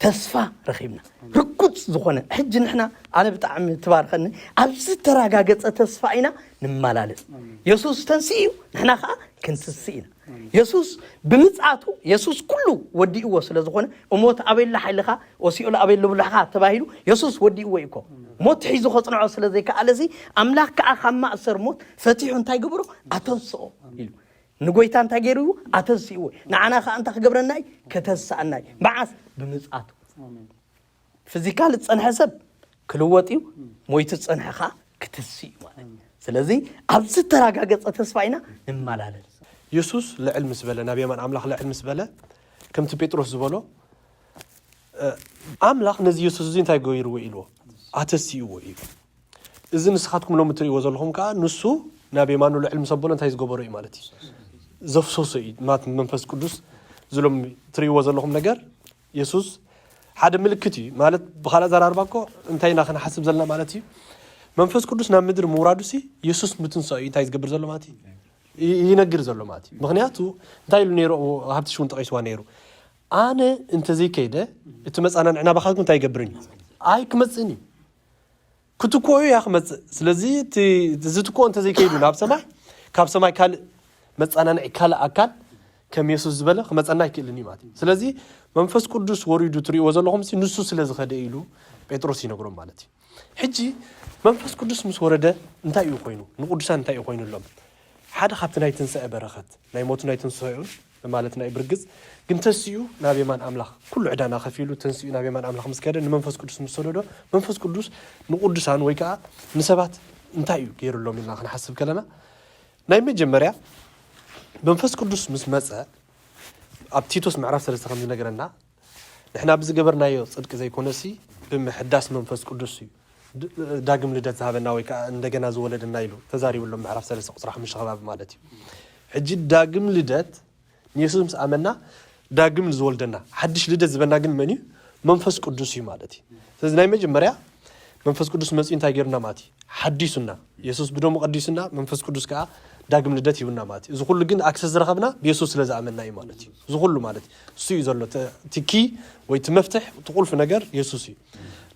ተስፋ ረኺብና ርኩጽ ዝኾነ ሕጂ ንሕና ኣነ ብጣዕሚ ትባርከኒ ኣብዚ ተረጋገፀ ተስፋ ኢና ንመላለስ ኢየሱስ ተንስኡ ንሕና ከዓ ክንስስእ ኢና ኢየሱስ ብምጽኣቱ ኢየሱስ ኩሉ ወዲእዎ ስለ ዝኾነ እሞት ኣበላ ሓይልኻ ወሲኡላ ኣበላ ብልሕኻ ተባሂሉ ኢየሱስ ወዲእዎ ኢኮ ሞት ሒዙ ኸጽንዖ ስለ ዘይከኣለዚ ኣምላኽ ከዓ ካብ ማእሰር ሞት ፈቲሑ እንታይ ግብሮ ኣተንስኦ ኢሉ ንጎይታ እንታይ ገይሩ ኣተንስእዎ ንዓና ከዓ እንታይ ክገብረናይ ከተንስኣናይ መዓስ ብምጽኣቱ ፊዚካል ጸንሐ ሰብ ክልወጥ እዩ ሞይቱ ጸንሐኻ ክትስእ ማለት ስለዚ ኣብዚ ተረጋገፀ ተስፋ ኢና ንመላለስ ኢየሱስ ልዕል ምስ በለ ናብ የማን ኣምላኽ ልዕል ምስ በለ ከምቲ ጴጥሮስ ዝበሎ ኣምላኽ ነዚ ኢየሱስ እዚ እንታይ ገይርዎ ኢልዎ ኣተስእዎ እዩ እዚ ንስኻትኩም ሎሚ ትርእይዎ ዘለኹም ከዓ ንሱ ናብ የማኑ ልዕል ምስ ኣበሎ እንታይ ዝገበሮ እዩ ማለት እዩ ዘፍሰሶ እዩ ማለት መንፈስ ቅዱስ ዝሎም ትርእይዎ ዘለኹም ነገር ኢየሱስ ሓደ ምልክት እዩ ማለት ብኻልእ ዘራርባ እኮ እንታይ ኢና ክንሓስብ ዘለና ማለት እዩ መንፈስ ቅዱስ ናብ ምድሪ ምውራዱ ሲ ኢየሱስ ምትንሳኡ እንታይ ዝገብር ዘሎ ማለት እዩ ይነግር ዘሎ ማለት እዩ ምክንያቱ እንታይ ኢሉ ነይሩ ሃብቲ ሽውን ጠቂስዋ ነይሩ ኣነ እንተዘይከይደ እቲ መፃናንዕና ባኻትኩም እንታይ ይገብርኒ ኣይ ክመፅእኒ ክትኮዩ ያ ክመፅእ ስለዚ ዝትኮ እንተዘይከይዱ ናብ ሰማይ ካብ ሰማይ ካልእ መፃናንዒ ካልእ ኣካል ከም ኢየሱስ ዝበለ ክመፀና ይክእልኒ ማለት እዩ ስለዚ መንፈስ ቅዱስ ወሪዱ ትርእይዎ ዘለኹም ንሱ ስለ ዝኸደ ኢሉ ጴጥሮስ ይነግሮም ማለት እዩ ሕጂ መንፈስ ቅዱስ ምስ ወረደ እንታይ እዩ ኮይኑ ንቅዱሳን እንታይ እዩ ኮይኑሎም ሓደ ካብቲ ናይ ትንሳኤ በረኸት ናይ ሞቱ ናይ ትንሳኤኡ ማለት ናይ ብርግጽ ግን ተስኡ ናብ የማን ኣምላኽ ኩሉ ዕዳና ከፊሉ ተንስኡ ናብ የማን ኣምላኽ ምስ ከደ ንመንፈስ ቅዱስ ምስ ወረዶ መንፈስ ቅዱስ ንቅዱሳን ወይ ከዓ ንሰባት እንታይ እዩ ገይሩሎም ኢልና ክንሓስብ ከለና ናይ መጀመርያ መንፈስ ቅዱስ ምስ መፀ ኣብ ቲቶስ ምዕራፍ 3 ከም ዝነገረና ንሕና ብዝገበርናዮ ጽድቂ ዘይኮነሲ ብምሕዳስ መንፈስ ቅዱስ እዩ ዳግም ልደት ዝሃበና ወይ ከዓ እንደገና ዝወለደና ኢሉ ተዛሪብሎም ምዕራፍ 3 ቁጥሪ 5 ከባቢ ማለት እዩ ሕጂ ዳግም ልደት ኢየሱስ ምስ ኣመና ዳግም ዝወልደና ሓድሽ ልደት ዝበና ግን መን እዩ መንፈስ ቅዱስ እዩ ማለት እዩ ስለዚ ናይ መጀመርያ መንፈስ ቅዱስ መፅኡ እንታይ ገይሩና ማለት እዩ ሓዲሱና ኢየሱስ ብደሙ ቀዲሱና መንፈስ ቅዱስ ከዓ ዳግም ልደት ይብና ማለት እዩ እዚ ኩሉ ግን ኣክሰስ ዝረኸብና ብኢየሱስ ስለ ዝኣመና እዩ ማለት እዩ እዚ ኩሉ ማለት እዩ እሱ እዩ ዘሎ ትኪ ወይ ትመፍትሕ ትቁልፍ ነገር ኢየሱስ እዩ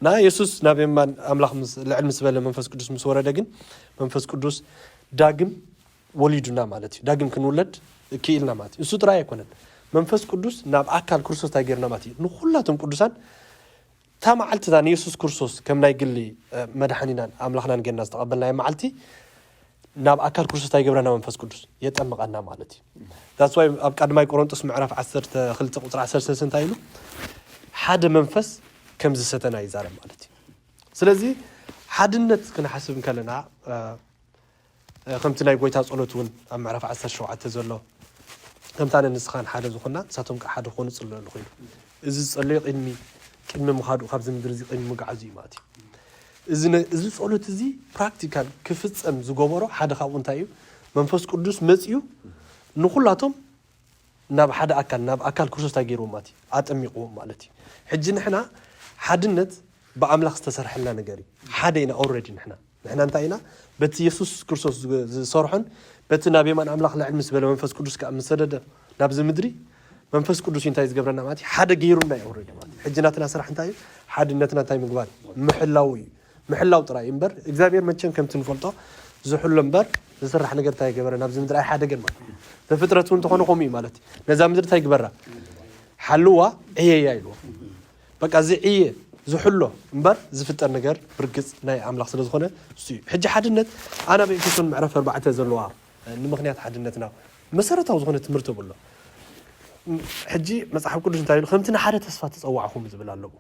ና ኢየሱስ ናብ የማን ኣምላኽ ምስ ልዕል ምስ በለ መንፈስ ቅዱስ ምስ ወረደ ግን መንፈስ ቅዱስ ዳግም ወሊዱና ማለት እዩ ዳግም ክንውለድ ክኢልና ማለት እዩ እሱ ጥራይ ኣይኮነን መንፈስ ቅዱስ ናብ ኣካል ክርስቶስ እንታይ ገይርና ማለት እዩ ንኩላቶም ቅዱሳን تا معلت ذا يسوع كرسوس كم نايقل لي مدحنينا أملاخنا نجينا استقبلنا يا معلتي ناب أكل كرسوس تايجبرنا من فاس كرسوس يتأمق عنا معلتي that's why أبقى ما يقولون تسمع عرف عسرت خلت قطر 10 سنة تايلو حد منفس كم زستنا يزار معلتي سلزي حد النت كنا حسب كلنا خمتنا يقول تاسولتون أم عرف 10 شو عتزله كم تاني نسخان حد زخنا ساتهم كحد خون تصل الخيل إذا صليت إني كلمة مخادو خبز مدرزي قيم مقعزي ماتي إذا صلوت زي practical كيف تسمى زجوبرو حدا خاون تايو منفس قدوس مسيو نخلاتهم ناب حدا أكل كرسوس تاجيرو ماتي أتأميقهم مالتي حجنا إحنا حدنت بعملك استسرح لنا نجاري حدينا already إحنا انتهينا بس يسوع كرسوس صارحن بس نبي من عملك لعلم سبلا منفس قدوس كأمسدد نبز مدري منفس قدوس ينتهي جبرنا ماتي حدا جيرونا already ماتي حجناتنا سرح انتهي حدنتنا تاي مقبال محلاوي ترى ينبر إكزابير ما تشم كم تنفلطه زحول لمبر زسرح نقدر تاي جبرنا نبز مدري أي حدا جن مات تفترة تكون قومي مالتي نزام مدري تاي جبرنا حلوة هي يايلو بقى زي زحله مبر زفتر نجار بركز ناي عمل خسر زخنة سي حج حدنت أنا بيكون معرفة 4 زلوار المغنيات حدنتنا مسرتها وزخنة مرتب الله حجي مصحف كلش نتايلو خمتنا حدا تسفى تصوعهم زبل الله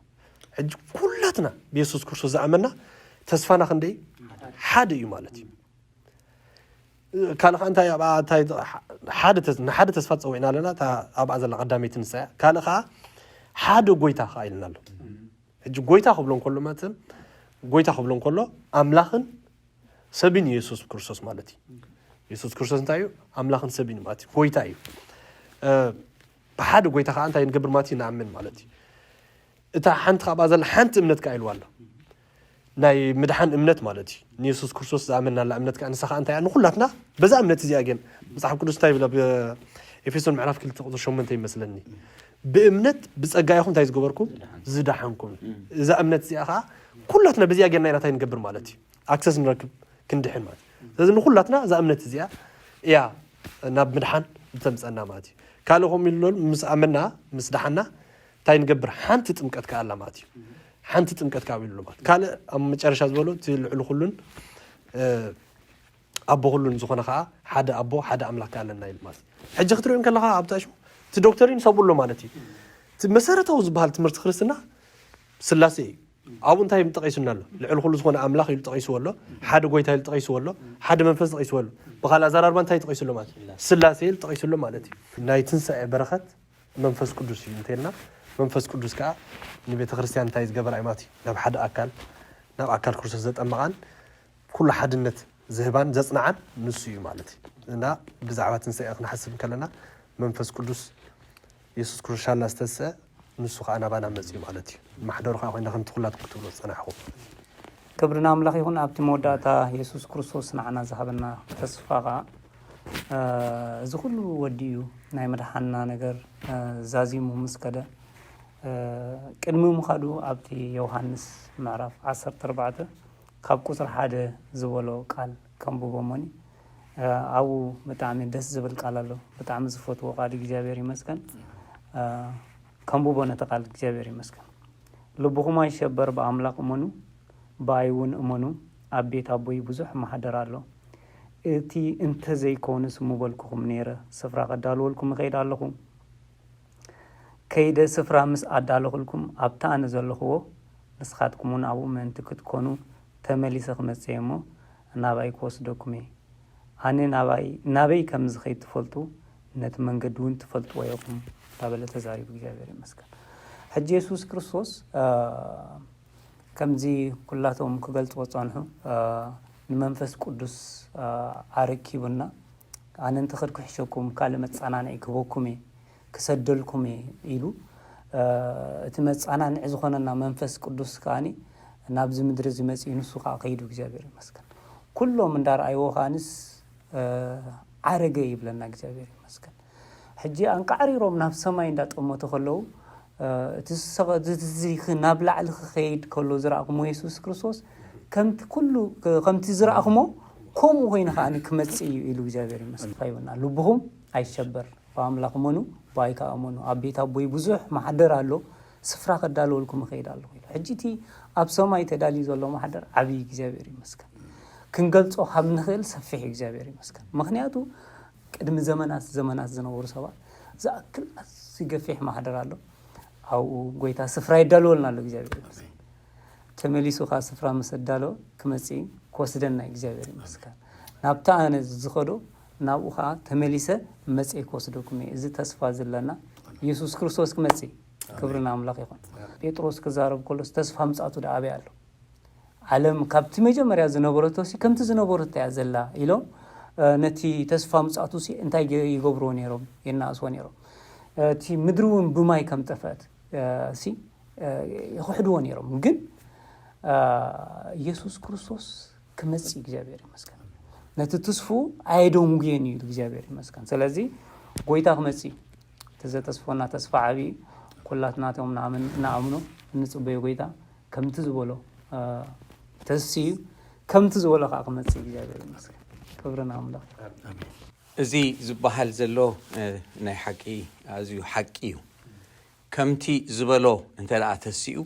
حج كلاتنا بيسوس كرسوس زعمنا تسفانا خندي حدا يمالتي كان أنت حادث تسفت وين لنا تا أبغى زل قدامي تنسى كان حاد قويتا خايلنا له قويتا خبلون كله ماتم قويتا خبلون كله أملاخن سبين يسوع كرسوس مالتي يسوع كرسوس نتايو أملاخن سبين مالتي قويتايو بحاد قويتا خا أنت ينقبر ماتي نعمل مالتي إنت حنت أبغى زل حنت منت كايل والله ناي مدحن امنت مالتي يسوع كرسوس زعمنا لا امنت كان سخا انت يعني كلاتنا بزا امنت زي اجن مصحف قدوس تايبلا بإفسون معرف كل تقدر شو من تيمثلني بامنت بصقايكم تايز غبركم زدحنكم اذا امنت زي اخا كلاتنا بزي اجن ناينا تاي نقبر مالتي اكسس نركب كندحن مالتي لازم كلاتنا اذا امنت زي يا ناب مدحن بتمصنا مالتي قالهم يلول مس امنا مس دحنا تاي نقبر حنت تمقت كالا مالتي حنت تمكت كابيلو مات قال ام مጨረሻ ዝበሉ ትልዕሉ ኩሉን አቦ ሁሉን ዝኾነ ኸዓ ሓደ አቦ ሓደ አምላክ ኣለና ይል ማለት ሕጂ ክትሪኡን ከለኻ ኣብታሹ ቲ ዶክተሪን ሰብሎ ማለት እዩ ቲ መሰረታዊ ዝበሃል ትምህርቲ ክርስትና ስላሴ አቡ እንታይ ምጠቀይሱና ኣሎ ልዕል ኩሉ ዝኾነ አምላክ ይል ጠቀይሱ ኣሎ ሓደ ጎይታ ይል ጠቀይሱ ኣሎ ሓደ መንፈስ ጠቀይሱ ኣሎ በኻላ ዘራርባ እንታይ ጠቀይሱ ኣሎ ማለት ስላሴ ይል ጠቀይሱ ኣሎ ማለት እዩ ናይ ትንሳኤ በረኸት መንፈስ ቅዱስ እዩ እንተልና መንፈስ ቅዱስ ከዓ ንቤተ ክርስቲያን እንታይ ዝገበር አይማቲ ናብ ሓደ ኣካል ክርስቶስ ዘጠመቃን ኩሉ ሓድነት ዝህባን ዘጽናዓን ንሱ እዩ ማለት እና ብዛዕባ ትንሳኤ ክንሓስብ ከለና መንፈስ ቅዱስ ኢየሱስ ክርስቶስ ሻላ ዝተሰ ንሱ ከዓ ናባና መጽዩ ማለት እዩ ማሕደሩ ከዓ ኮይና ከም ትኩላት ክትብሎ ጸናሕኹ ክብርና አምላኽ ይሁን ኣብቲ መወዳእታ ኢየሱስ ክርስቶስ ንዓና ዝሃበና ተስፋ እዚ ኩሉ ወዲዩ ናይ መድሓንና ነገር ዛዚሙ ምስከደ ቅድሚ ምኻዱ ኣብቲ ዮሐንስ ምዕራፍ 14 ካብ ቁጥር 1 ዝበሎ ቃል ከምብቦሞኒ አው በጣም ደስ ዝብል ቃል ኣሎ በጣም ዝፈትዎ ቃል እግዚአብሔር ይመስገን ከምብቦነ ተቃል እግዚአብሔር ይመስገን ልብኹም አይሸበር በአምላክ እመኑ ባይውን እመኑ አቤት አቦይ ብዙሕ ማህደር ኣሎ እቲ እንተ ዘይኮንስ ሙበልኩም ነረ ስፍራ ቀዳልወልኩም ከይዳለኩም ከይደ ስፍራ ምስ አዳለኹልኩም ኣብታ ኣነ ዘለኽዎ ንስኻትኩምን ኣብኡ ምእንቲ ክትኮኑ ተመሊሰ ክመጽየሞ ናባይ ክወስደኩም ኣነ ናበይ ከም ዝኸይድ ትፈልጡ ነቲ መንገዲ እውን ትፈልጡ ወይኹም ታበለ ተዛሪቡ እግዚአብሔር ይመስገን ሕጂ ኢየሱስ ክርስቶስ ከምዚ ኩላቶም ክገልጽ ወጻንሑ ንመንፈስ ቅዱስ ኣረኪቡና ኣነ እንተ ክሕሸኩም ካለ መጻናናይ ክቦኩም ክሰደልኩም ኢሉ እቲ መጻናናይ ዝኾነና መንፈስ ቅዱስ ካኒ ናብዚ ምድሪ ዝመጽ ንሱ ከዓ ከይዱ እግዚአብሔር ይመስገን ኩሎም እንዳርአይዎ ኻንስ ዓረገ ይብለና እግዚአብሔር ይመስገን ሕጂ አንቃሪሮም ናብ ሰማይ እንዳጠመቱ ከለው እቲ ናብ ላዕሊ ክኸይድ ከሎ ዝራእኹም ኢየሱስ ክርስቶስ ከምቲ ዝራእኹሞ ከምኡ ኮይኑ ኻኒ ክመጽ ኢሉ እግዚአብሔር ይመስገን ፋይውና ልብኹም አይሸበር በአምላክ እመኑ ባይካ እመኑ አቤት አቦይ ብዙሕ ማሕደር ኣሎ ስፍራ ከዳልወልኩም ከይዳለሁ ኢሉ ሕጂቲ ኣብ ሰማይ ተዳልዩ ዘሎ ማሕደር ዓቢ እግዚአብሔር ይመስገን ክንገልጾ ካብ ንኽእል ሰፊሕ እግዚአብሔር ይመስገን ምክንያቱ ቅድሚ ዘመናት ዝነበሩ ሰባት ዝኣክል ሲገፊሕ ማሕደር ኣሎ አው ጎይታ ስፍራ ይዳልወልና ኣሎ እግዚአብሔር ይመስገን ተመሊሱ ኻ ስፍራ መስዳሎ ክመጽ ኮስደና እግዚአብሔር ይመስገን ናብታ ኣነ ዝኸዶ ናብኡ ኻ ተመሊሰ መጽ ኮስደኩም እዚ ተስፋ ዘለና ኢየሱስ ክርስቶስ ክመጽ ክብርና አምላክ ይሁን ጴጥሮስ ከዛረብ ኮሎስ ተስፋ ምጻቱ ዳአበ ያለው ዓለም ካብቲ መጀመሪያ ዝነበረቶ ከምቲ ዝነበረቶ ያዘላ ኢሎ ነቲ ተስፋ ምጻቱ እንታይ ይገብሮ ነይሮም የናስወ ነይሮም እቲ ምድሩን ብማይ ከም ጠፈት ይخحድዎ ነይሮም ግን ኢየሱስ ክርስቶስ ክመጽ እግዚአብሔር ይመስገን ነቲ ተስፉ አይዶም ግን እዩ እግዚአብሔር ይመስገን ስለዚህ ጎይታ ክመጽ ተዘተስፎና ተስፋ ዓቢ ኩላትናቶም ናምኑ ንጽበይ ጎይታ ከምቲ ዝበሎ ተስዩ ከምቲ ዝበሎ ክመጽ እግዚአብሔር ይመስገን ክብርና አምላክ አሜን እዚ ዝበሃል ዘሎ ናይ ሓቂ ኣዝዩ ሓቂ እዩ ከምቲ ዝበሎ እንተላ ተስዩ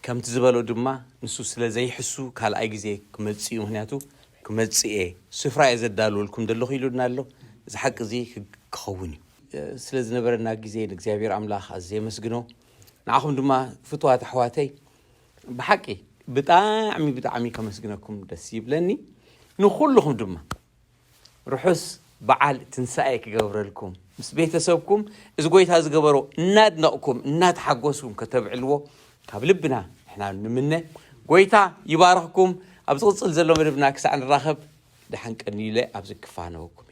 ከምቲ ዝበሎ ድማ ንሱ ስለ ዘይሕሱ ካልኣይ ግዜ ክመጽዩ ምክንያቱ ክመጽኤ ስፍራ የዘዳልወልኩም ደለኹ ኢሉና ኣሎ እዚ ሓቂ እዚ ክኸውን ስለ ዝነበረና ግዜ እግዚአብሔር አምላክ ኣዝየ መስግኖ ንዓኹም ድማ ፍትዋት ኣሕዋተይ ብሓቂ ብጣዕሚ ከመስግነኩም ደስ ይብለኒ ንኹልኹም ድማ رحس بعال تنسأي كجبرلكم مس بيتسبكم إذا قويت هذا جبرو ناد نقكم ناد حقوسكم كتب علوه قبلبنا إحنا منه قويتا يبارككم أبصل زلوا من ابنك سعن الراخب دحنك أني لا أبزك فانوكم